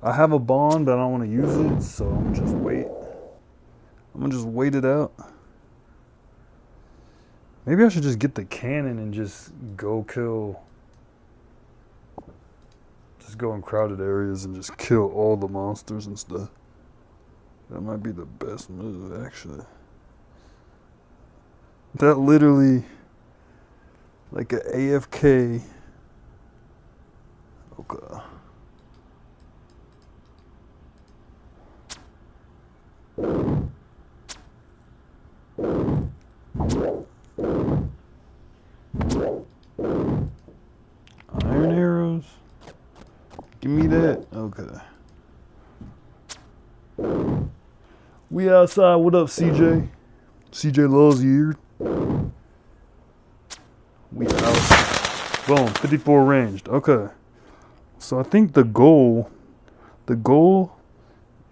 I have a bond, but I don't want to use it, so I'm gonna just wait. I'm gonna just wait it out. Maybe I should just get the cannon and just go kill. Just go in crowded areas and just kill all the monsters and stuff. That might be the best move, actually. That literally, like a AFK. Okay. Iron arrows. Give me that. Okay. We outside. What up, CJ? CJ loves you. We out. Boom. 54 ranged. Okay. So I think the goal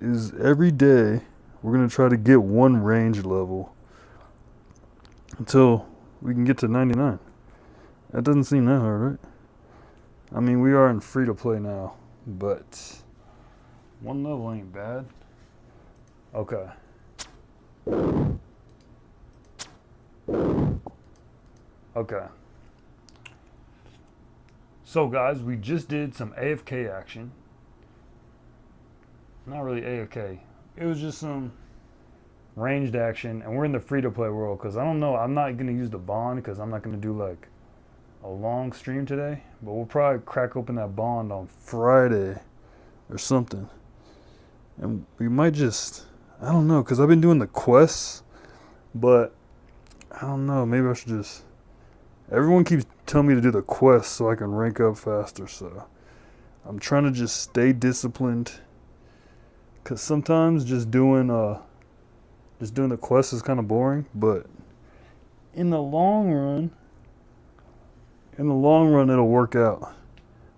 is every day we're gonna try to get one range level until we can get to 99. That doesn't seem that hard, right? I mean, we are in free to play now, but one level ain't bad. Okay. Okay. So guys, we just did some AFK action. Not really AFK. It was just some ranged action, and we're in the free-to-play world because I don't know. I'm not gonna use the bond because I'm not gonna do like a long stream today. But we'll probably crack open that bond on Friday or something, and we might just, I don't know, because I've been doing the quests, but I don't know. Maybe I should just. Everyone keeps telling me to do the quests so I can rank up faster. So I'm trying to just stay disciplined. Cause sometimes just doing the quest is kind of boring, but in the long run, it'll work out.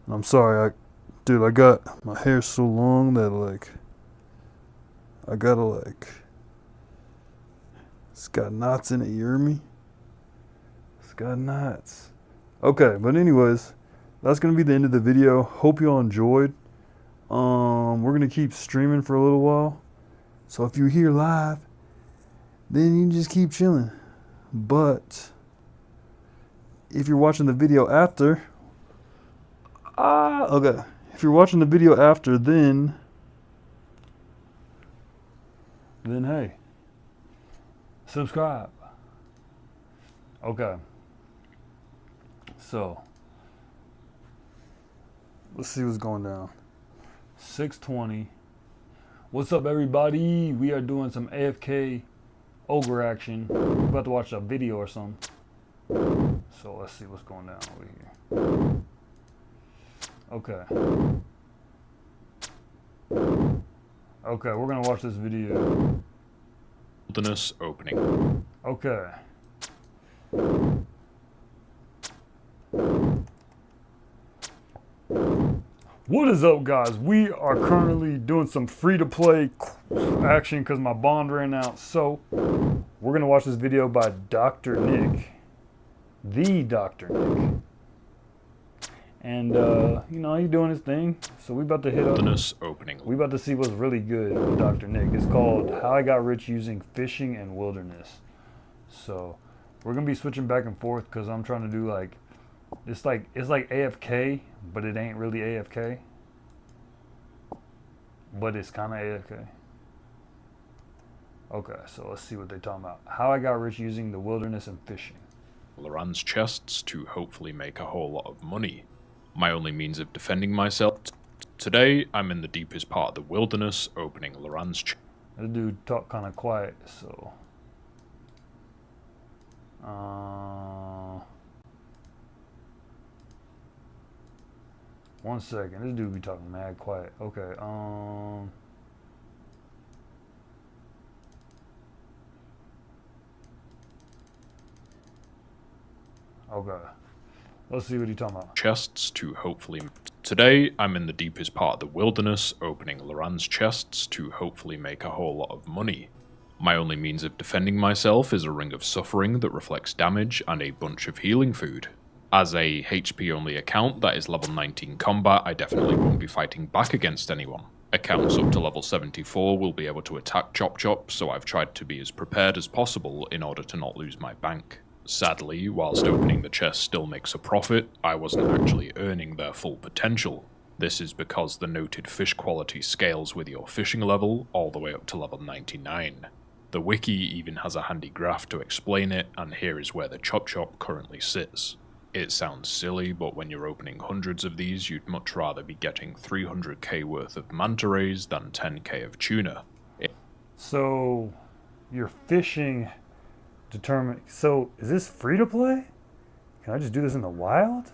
And I'm sorry, dude, I got my hair so long that like, I gotta like, it's got knots in it. You hear me? It's got knots. Okay, but anyways, that's gonna be the end of the video. Hope you all enjoyed. We're gonna keep streaming for a little while, so if you're here live, then you just keep chilling. But if you're watching the video after, okay, if you're watching the video after, then hey, subscribe. Okay, so let's see what's going down. 6:20. What's up, everybody? We are doing some AFK ogre action. We're about to watch a video or something. So let's see what's going down over here. Okay. Okay, we're gonna watch this video. Wilderness opening. Okay. What is up, guys? We are currently doing some free-to-play action because my bond ran out. So we're gonna watch this video by Dr. Nick, the Dr. Nick, and you know, he's doing his thing. So we about to hit Wilderness opening. We about to see what's really good with Dr. Nick. It's called How I Got Rich Using Fishing and Wilderness. So we're gonna be switching back and forth because I'm trying to do like. It's like AFK, but it ain't really AFK. But it's kind of AFK. Okay, so let's see what they're talking about. How I got rich using the wilderness and fishing. Laran's chests to hopefully make a whole lot of money. My only means of defending myself. Today, I'm in the deepest part of the wilderness, opening Laran's chest. This dude talk kind of quiet, so. One second, this dude be talking mad quiet. Okay, okay. Let's see what he's talking about. Chests to hopefully... Today, I'm in the deepest part of the wilderness, opening Laran's chests to hopefully make a whole lot of money. My only means of defending myself is a ring of suffering that reflects damage and a bunch of healing food. As a HP only account that is level 19 combat, I definitely won't be fighting back against anyone. Accounts up to level 74 will be able to attack Chop Chop, so I've tried to be as prepared as possible in order to not lose my bank. Sadly, whilst opening the chest still makes a profit, I wasn't actually earning their full potential. This is because the noted fish quality scales with your fishing level all the way up to level 99. The wiki even has a handy graph to explain it, and here is where the Chop Chop currently sits. It sounds silly, but when you're opening hundreds of these, you'd much rather be getting 300k worth of manta rays than 10k of tuna. So, your fishing so is this free to play? Can I just do this in the wild?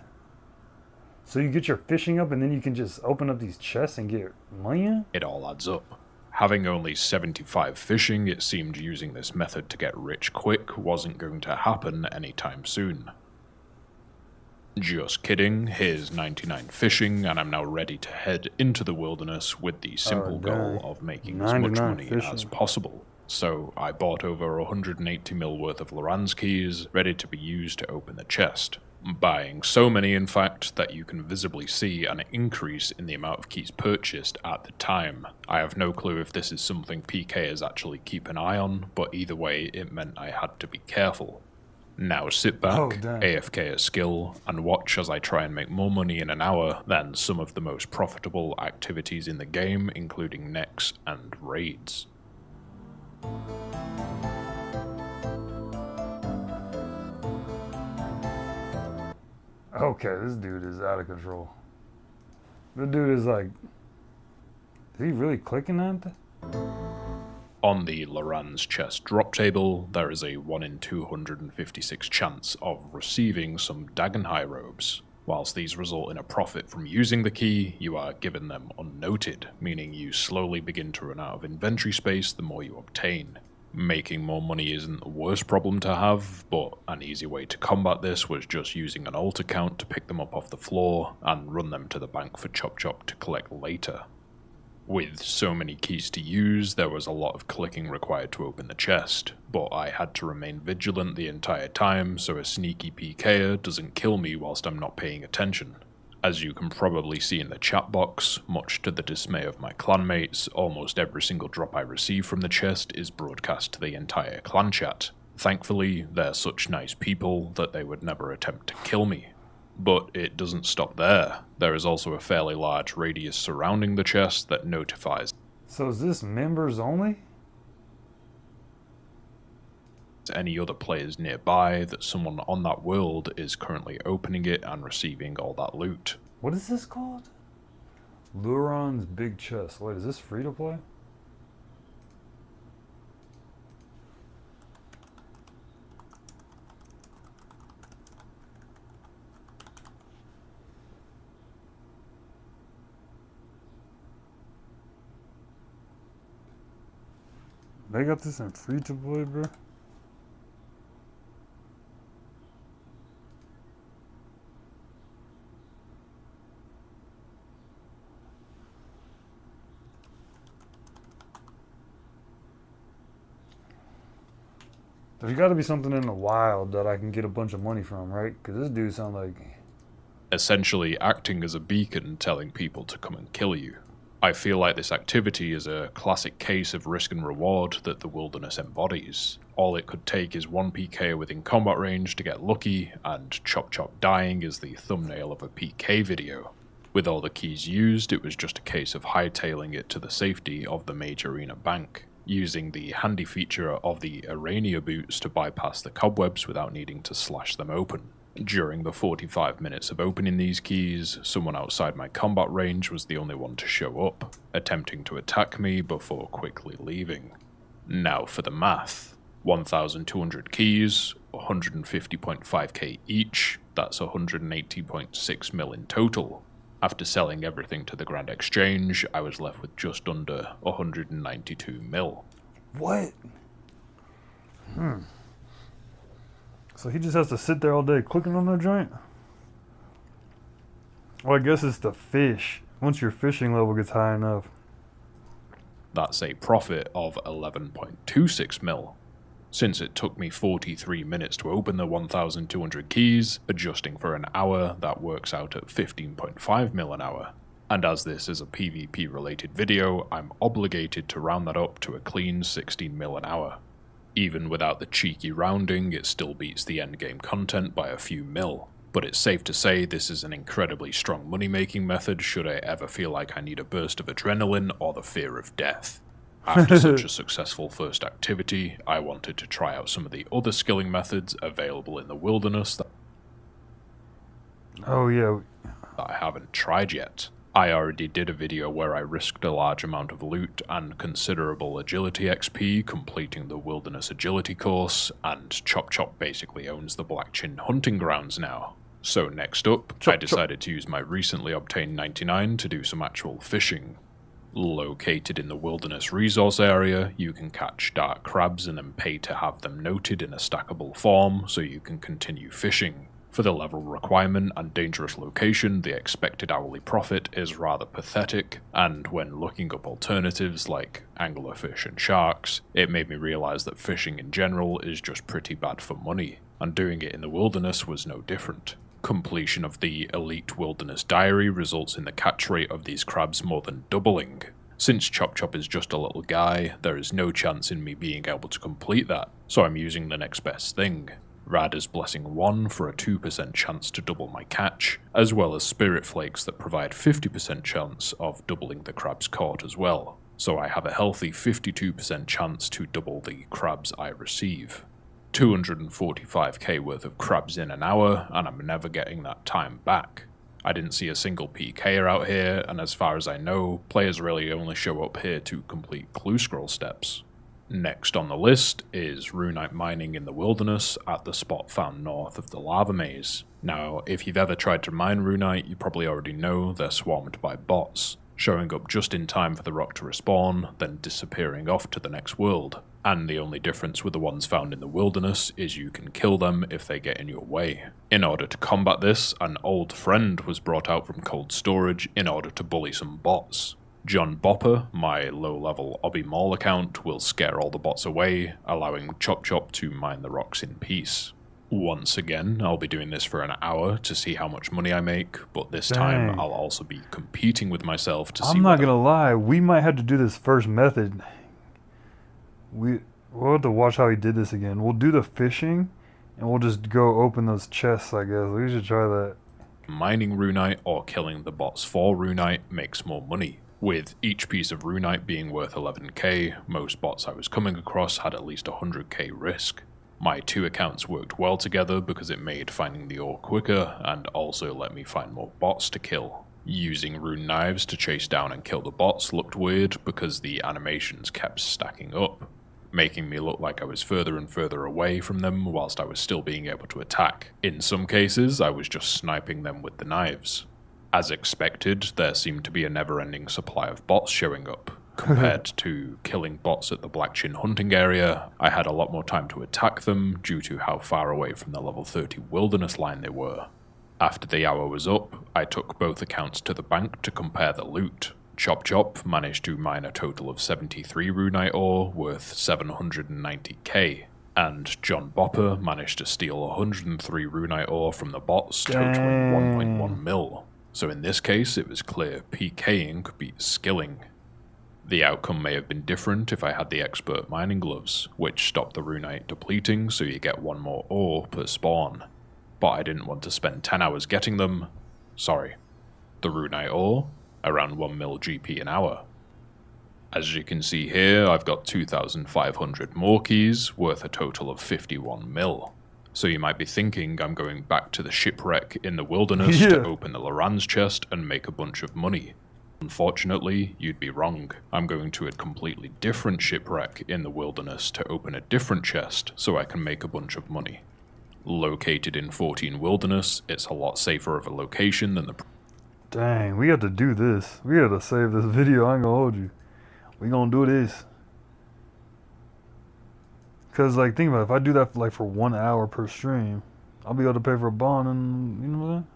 So you get your fishing up and then you can just open up these chests and get money in? It all adds up. Having only 75 fishing, it seemed using this method to get rich quick wasn't going to happen anytime soon. Just kidding, here's 99 fishing, and I'm now ready to head into the wilderness with the simple goal of making as much money as possible. So I bought over 180 mil worth of Loran's keys, ready to be used to open the chest. Buying so many, in fact, that you can visibly see an increase in the amount of keys purchased at the time. I have no clue if this is something PKers actually keep an eye on, but either way, it meant I had to be careful. Now sit back, AFK a skill, and watch as I try and make more money in an hour than some of the most profitable activities in the game, including necks and raids. Okay, this dude is out of control. The dude is like... Is he really clicking at that? On the Loran's chest drop table, there is a 1 in 256 chance of receiving some Dagenhai robes. Whilst these result in a profit from using the key, you are given them unnoted, meaning you slowly begin to run out of inventory space the more you obtain. Making more money isn't the worst problem to have, but an easy way to combat this was just using an alt account to pick them up off the floor and run them to the bank for Chop Chop to collect later. With so many keys to use, there was a lot of clicking required to open the chest, but I had to remain vigilant the entire time so a sneaky PKer doesn't kill me whilst I'm not paying attention. As you can probably see in the chat box, much to the dismay of my clanmates, almost every single drop I receive from the chest is broadcast to the entire clan chat. Thankfully, they're such nice people that they would never attempt to kill me. But it doesn't stop there. There is also a fairly large radius surrounding the chest that notifies. So is this members only? Any other players nearby that someone on that world is currently opening it and receiving all that loot. What is this called? Luron's Big Chest. Wait, is this free to play? They got this in free to play, bro? There's got to be something in the wild that I can get a bunch of money from, right? Because this dude sounds like... Essentially acting as a beacon telling people to come and kill you. I feel like this activity is a classic case of risk and reward that the wilderness embodies. All it could take is one PK within combat range to get lucky, and Chop Chop dying is the thumbnail of a PK video. With all the keys used, it was just a case of hightailing it to the safety of the major arena bank, using the handy feature of the Arania boots to bypass the cobwebs without needing to slash them open. During the 45 minutes of opening these keys, someone outside my combat range was the only one to show up, attempting to attack me before quickly leaving. Now for the math. 1,200 keys, 150.5k each, that's 180.6 mil in total. After selling everything to the Grand Exchange, I was left with just under 192 mil. What? So he just has to sit there all day clicking on the joint? Well, I guess it's the fish. Once your fishing level gets high enough. That's a profit of 11.26 mil. Since it took me 43 minutes to open the 1,200 keys, adjusting for an hour, that works out at 15.5 mil an hour. And as this is a PvP related video, I'm obligated to round that up to a clean 16 mil an hour. Even without the cheeky rounding, it still beats the endgame content by a few mil. But it's safe to say this is an incredibly strong money-making method should I ever feel like I need a burst of adrenaline or the fear of death. After such a successful first activity, I wanted to try out some of the other skilling methods available in the wilderness that I haven't tried yet. I already did a video where I risked a large amount of loot and considerable agility XP completing the wilderness agility course, and Chop Chop basically owns the Blackchin hunting grounds now. So next up, I decided to use my recently obtained 99 to do some actual fishing. Located in the wilderness resource area, you can catch dark crabs and then pay to have them noted in a stackable form so you can continue fishing. For the level requirement and dangerous location, the expected hourly profit is rather pathetic, and when looking up alternatives like anglerfish and sharks, it made me realise that fishing in general is just pretty bad for money, and doing it in the wilderness was no different. Completion of the Elite Wilderness Diary results in the catch rate of these crabs more than doubling. Since Chop Chop is just a little guy, there is no chance in me being able to complete that, so I'm using the next best thing. Rada's Blessing 1 for a 2% chance to double my catch, as well as Spirit Flakes that provide 50% chance of doubling the crabs caught as well. So I have a healthy 52% chance to double the crabs I receive. 245k worth of crabs in an hour, and I'm never getting that time back. I didn't see a single PKer out here, and as far as I know, players really only show up here to complete clue scroll steps. Next on the list is Runite mining in the wilderness at the spot found north of the lava maze. Now, if you've ever tried to mine Runite, you probably already know they're swarmed by bots, showing up just in time for the rock to respawn, then disappearing off to the next world. And the only difference with the ones found in the wilderness is you can kill them if they get in your way. In order to combat this, an old friend was brought out from cold storage in order to bully some bots. John Bopper, my low-level Obby Mall account, will scare all the bots away, allowing Chop Chop to mine the rocks in peace. Once again, I'll be doing this for an hour to see how much money I make, but this time I'll also be competing with myself to see I'm not gonna lie, we might have to do this first method. We'll have to watch how he did this again. We'll do the fishing, and we'll just go open those chests, I guess. We should try that. Mining Runite or killing the bots for Runite makes more money. With each piece of Runite being worth 11k, most bots I was coming across had at least 100k risk. My two accounts worked well together because it made finding the ore quicker and also let me find more bots to kill. Using rune knives to chase down and kill the bots looked weird because the animations kept stacking up, making me look like I was further and further away from them whilst I was still being able to attack. In some cases, I was just sniping them with the knives. As expected, there seemed to be a never-ending supply of bots showing up. Compared to killing bots at the Blackchin hunting area, I had a lot more time to attack them due to how far away from the level 30 wilderness line they were. After the hour was up, I took both accounts to the bank to compare the loot. Chop Chop managed to mine a total of 73 Runite ore worth 790k, and John Bopper managed to steal 103 Runite ore from the bots, totaling 1.1 mil. So in this case, it was clear PKing beats skilling. The outcome may have been different if I had the expert mining gloves, which stop the Runite depleting so you get one more ore per spawn. But I didn't want to spend 10 hours getting them. Sorry. The Runite ore, around 1 mil GP an hour. As you can see here, I've got 2,500 more keys, worth a total of 51 mil. So you might be thinking I'm going back to the shipwreck in the wilderness to open the Loran's chest and make a bunch of money. Unfortunately, you'd be wrong. I'm going to a completely different shipwreck in the wilderness to open a different chest so I can make a bunch of money. Located in 14 Wilderness, it's a lot safer of a location than the... Dang, we have to do this. We have to save this video, I ain't gonna hold you. We gonna do this. Cause like, think about it, if I do that for 1 hour per stream, I'll be able to pay for a bond and, you know what I'm saying?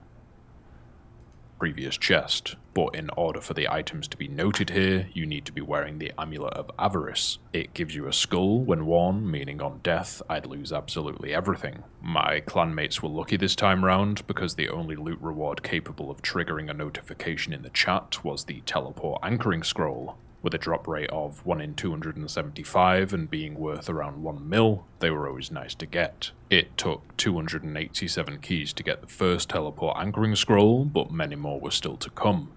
Previous chest, but in order for the items to be noted here, you need to be wearing the Amulet of Avarice. It gives you a skull when worn, meaning on death, I'd lose absolutely everything. My clanmates were lucky this time round, because the only loot reward capable of triggering a notification in the chat was the Teleport Anchoring Scroll. With a drop rate of 1 in 275 and being worth around 1 mil, they were always nice to get. It took 287 keys to get the first Teleport Anchoring Scroll, but many more were still to come.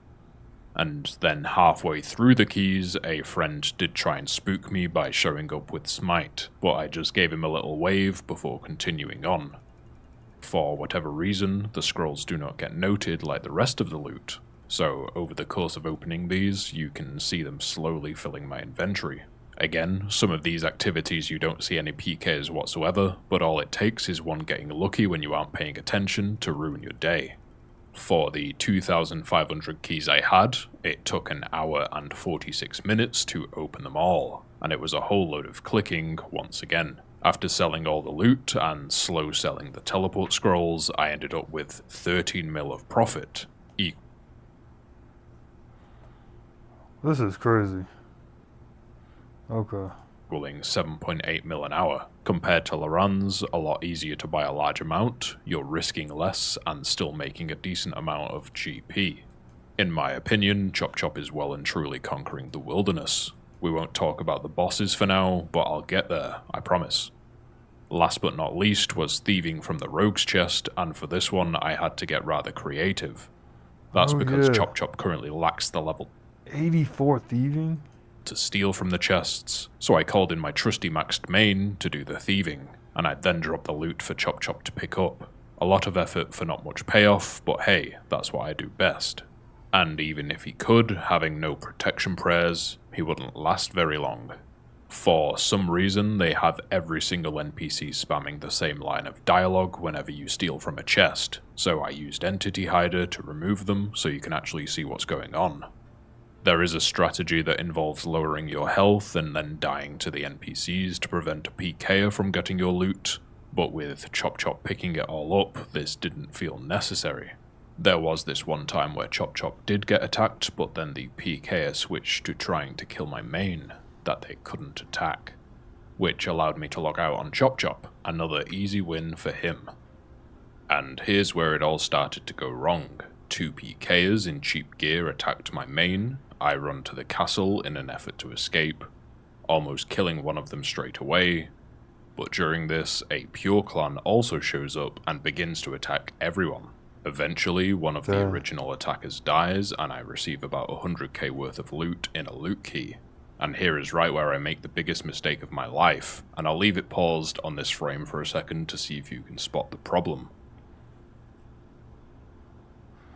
And then halfway through the keys, a friend did try and spook me by showing up with Smite, but I just gave him a little wave before continuing on. For whatever reason, the scrolls do not get noted like the rest of the loot. So, over the course of opening these, you can see them slowly filling my inventory. Again, some of these activities you don't see any PKs whatsoever, but all it takes is one getting lucky when you aren't paying attention to ruin your day. For the 2,500 keys I had, it took an hour and 46 minutes to open them all, and it was a whole load of clicking once again. After selling all the loot and slow selling the teleport scrolls, I ended up with 13 mil of profit, This is crazy. Okay. equaling 7.8 mil an hour. Compared to Laran's, a lot easier to buy a large amount, you're risking less and still making a decent amount of GP. In my opinion, Chop Chop is well and truly conquering the wilderness. We won't talk about the bosses for now, but I'll get there, I promise. Last but not least was thieving from the rogue's chest, and for this one I had to get rather creative. That's because Chop Chop currently lacks the level 84 thieving? to steal from the chests, so I called in my trusty maxed main to do the thieving, and I'd then drop the loot for Chop Chop to pick up. A lot of effort for not much payoff, but hey, that's what I do best. And even if he could, having no protection prayers, he wouldn't last very long. For some reason, they have every single NPC spamming the same line of dialogue whenever you steal from a chest, so I used Entity Hider to remove them so you can actually see what's going on. There is a strategy that involves lowering your health and then dying to the NPCs to prevent a PKer from getting your loot, but with Chop Chop picking it all up, this didn't feel necessary. There was this one time where Chop Chop did get attacked, but then the PKer switched to trying to kill my main that they couldn't attack, which allowed me to log out on Chop Chop, another easy win for him. And here's where it all started to go wrong. 2 PKers in cheap gear attacked my main, I run to the castle in an effort to escape, almost killing one of them straight away, but during this, a pure clan also shows up and begins to attack everyone. Eventually, one of the original attackers dies, and I receive about 100k worth of loot in a loot key. And here is right where I make the biggest mistake of my life, and I'll leave it paused on this frame for a second to see if you can spot the problem.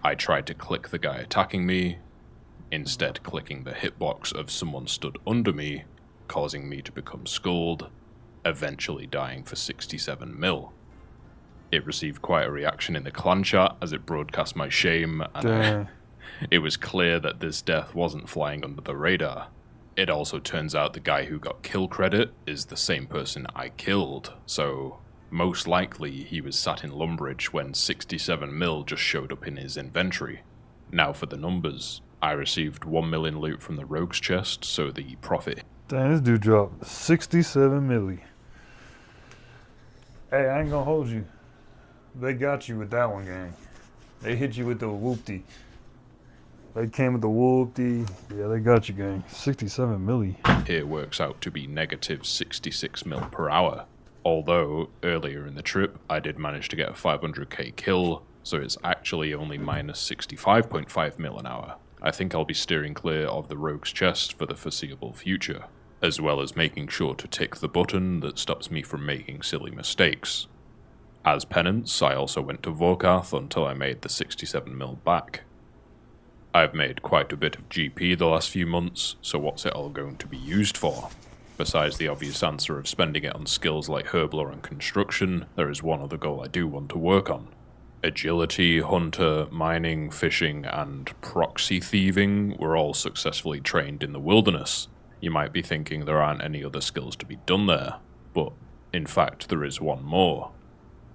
I tried to click the guy attacking me, instead clicking the hitbox of someone stood under me, causing me to become skulled, eventually dying for 67 mil. It received quite a reaction in the clan chat as it broadcast my shame, and it was clear that this death wasn't flying under the radar. It also turns out the guy who got kill credit is the same person I killed, so most likely he was sat in Lumbridge when 67 mil just showed up in his inventory. Now for the numbers. I received 1 million loot from the rogue's chest, so the profit... Damn, this dude dropped 67 milli. Hey, I ain't gonna hold you. They got you with that one, gang. They hit you with the whoopty. They came with the whoopty. Yeah, they got you, gang. 67 milli. Here works out to be negative 66 mil per hour. Although, earlier in the trip, I did manage to get a 500k kill, so it's actually only minus 65.5 mil an hour. I think I'll be steering clear of the rogue's chest for the foreseeable future, as well as making sure to tick the button that stops me from making silly mistakes. As penance, I also went to Vorkath until I made the 67 mil back. I've made quite a bit of GP the last few months, so what's it all going to be used for? Besides the obvious answer of spending it on skills like Herblore and Construction, there is one other goal I do want to work on. Agility, Hunter, Mining, Fishing, and Proxy Thieving were all successfully trained in the wilderness. You might be thinking there aren't any other skills to be done there, but in fact there is one more.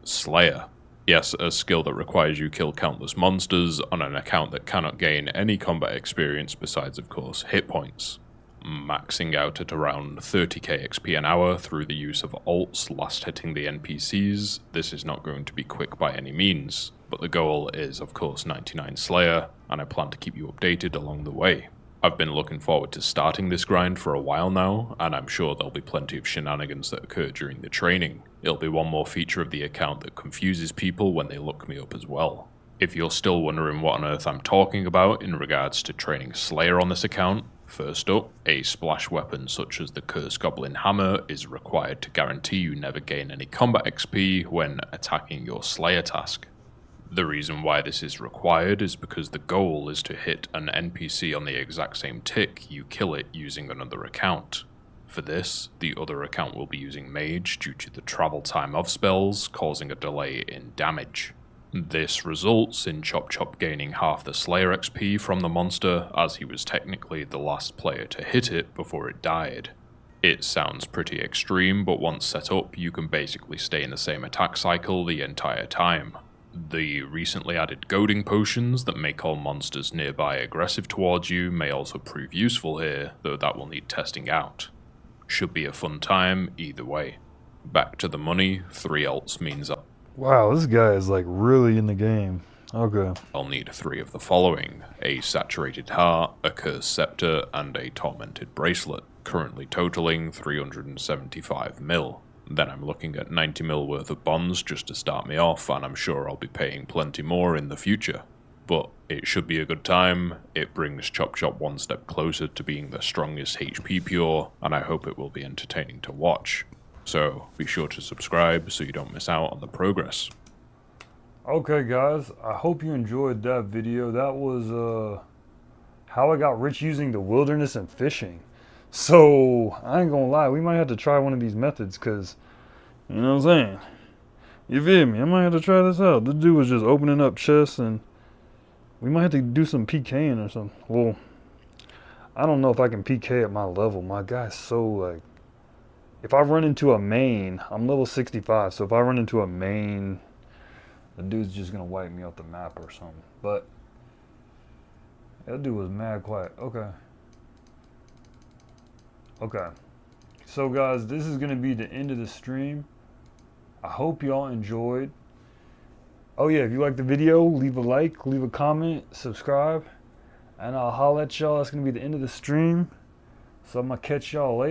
Slayer. Yes, a skill that requires you kill countless monsters on an account that cannot gain any combat experience besides, of course, hit points. Maxing out at around 30k XP an hour through the use of ults last hitting the NPCs, this is not going to be quick by any means, but the goal is of course 99 Slayer, and I plan to keep you updated along the way. I've been looking forward to starting this grind for a while now, and I'm sure there'll be plenty of shenanigans that occur during the training. It'll be one more feature of the account that confuses people when they look me up as well. If you're still wondering what on earth I'm talking about in regards to training Slayer on this account, first up, a splash weapon such as the Curse Goblin Hammer is required to guarantee you never gain any combat XP when attacking your Slayer task. The reason why this is required is because the goal is to hit an NPC on the exact same tick you kill it using another account. For this, the other account will be using Mage due to the travel time of spells, causing a delay in damage. This results in Chop Chop gaining half the Slayer XP from the monster, as he was technically the last player to hit it before it died. It sounds pretty extreme, but once set up, you can basically stay in the same attack cycle the entire time. The recently added goading potions that make all monsters nearby aggressive towards you may also prove useful here, though that will need testing out. Should be a fun time either way. Back to the money, 3 alts means Wow, this guy is like really in the game. Okay. I'll need 3 of the following: a saturated heart, a cursed scepter, and a tormented bracelet, currently totaling 375 mil. Then I'm looking at 90 mil worth of bonds just to start me off, and I'm sure I'll be paying plenty more in the future. But it should be a good time. It brings Chop Chop one step closer to being the strongest HP pure, and I hope it will be entertaining to watch. So be sure to subscribe so you don't miss out on the progress. Okay guys, I hope you enjoyed that video. That was how I got rich using the wilderness and fishing. So I ain't gonna lie, we might have to try one of these methods, cause you know what I'm saying? You feel me? I might have to try this out. This dude was just opening up chests, and we might have to do some PKing or something. Well, I don't know if I can PK at my level. My guy's so like, if I run into a main, I'm level 65, so if I run into a main, the dude's just gonna wipe me off the map or something. But that dude was mad quiet. Okay. Okay. So guys, this is gonna be the end of the stream. I hope y'all enjoyed. Oh yeah, if you liked the video, leave a like, leave a comment, subscribe, and I'll holler at y'all. That's gonna be the end of the stream. So I'm gonna catch y'all later.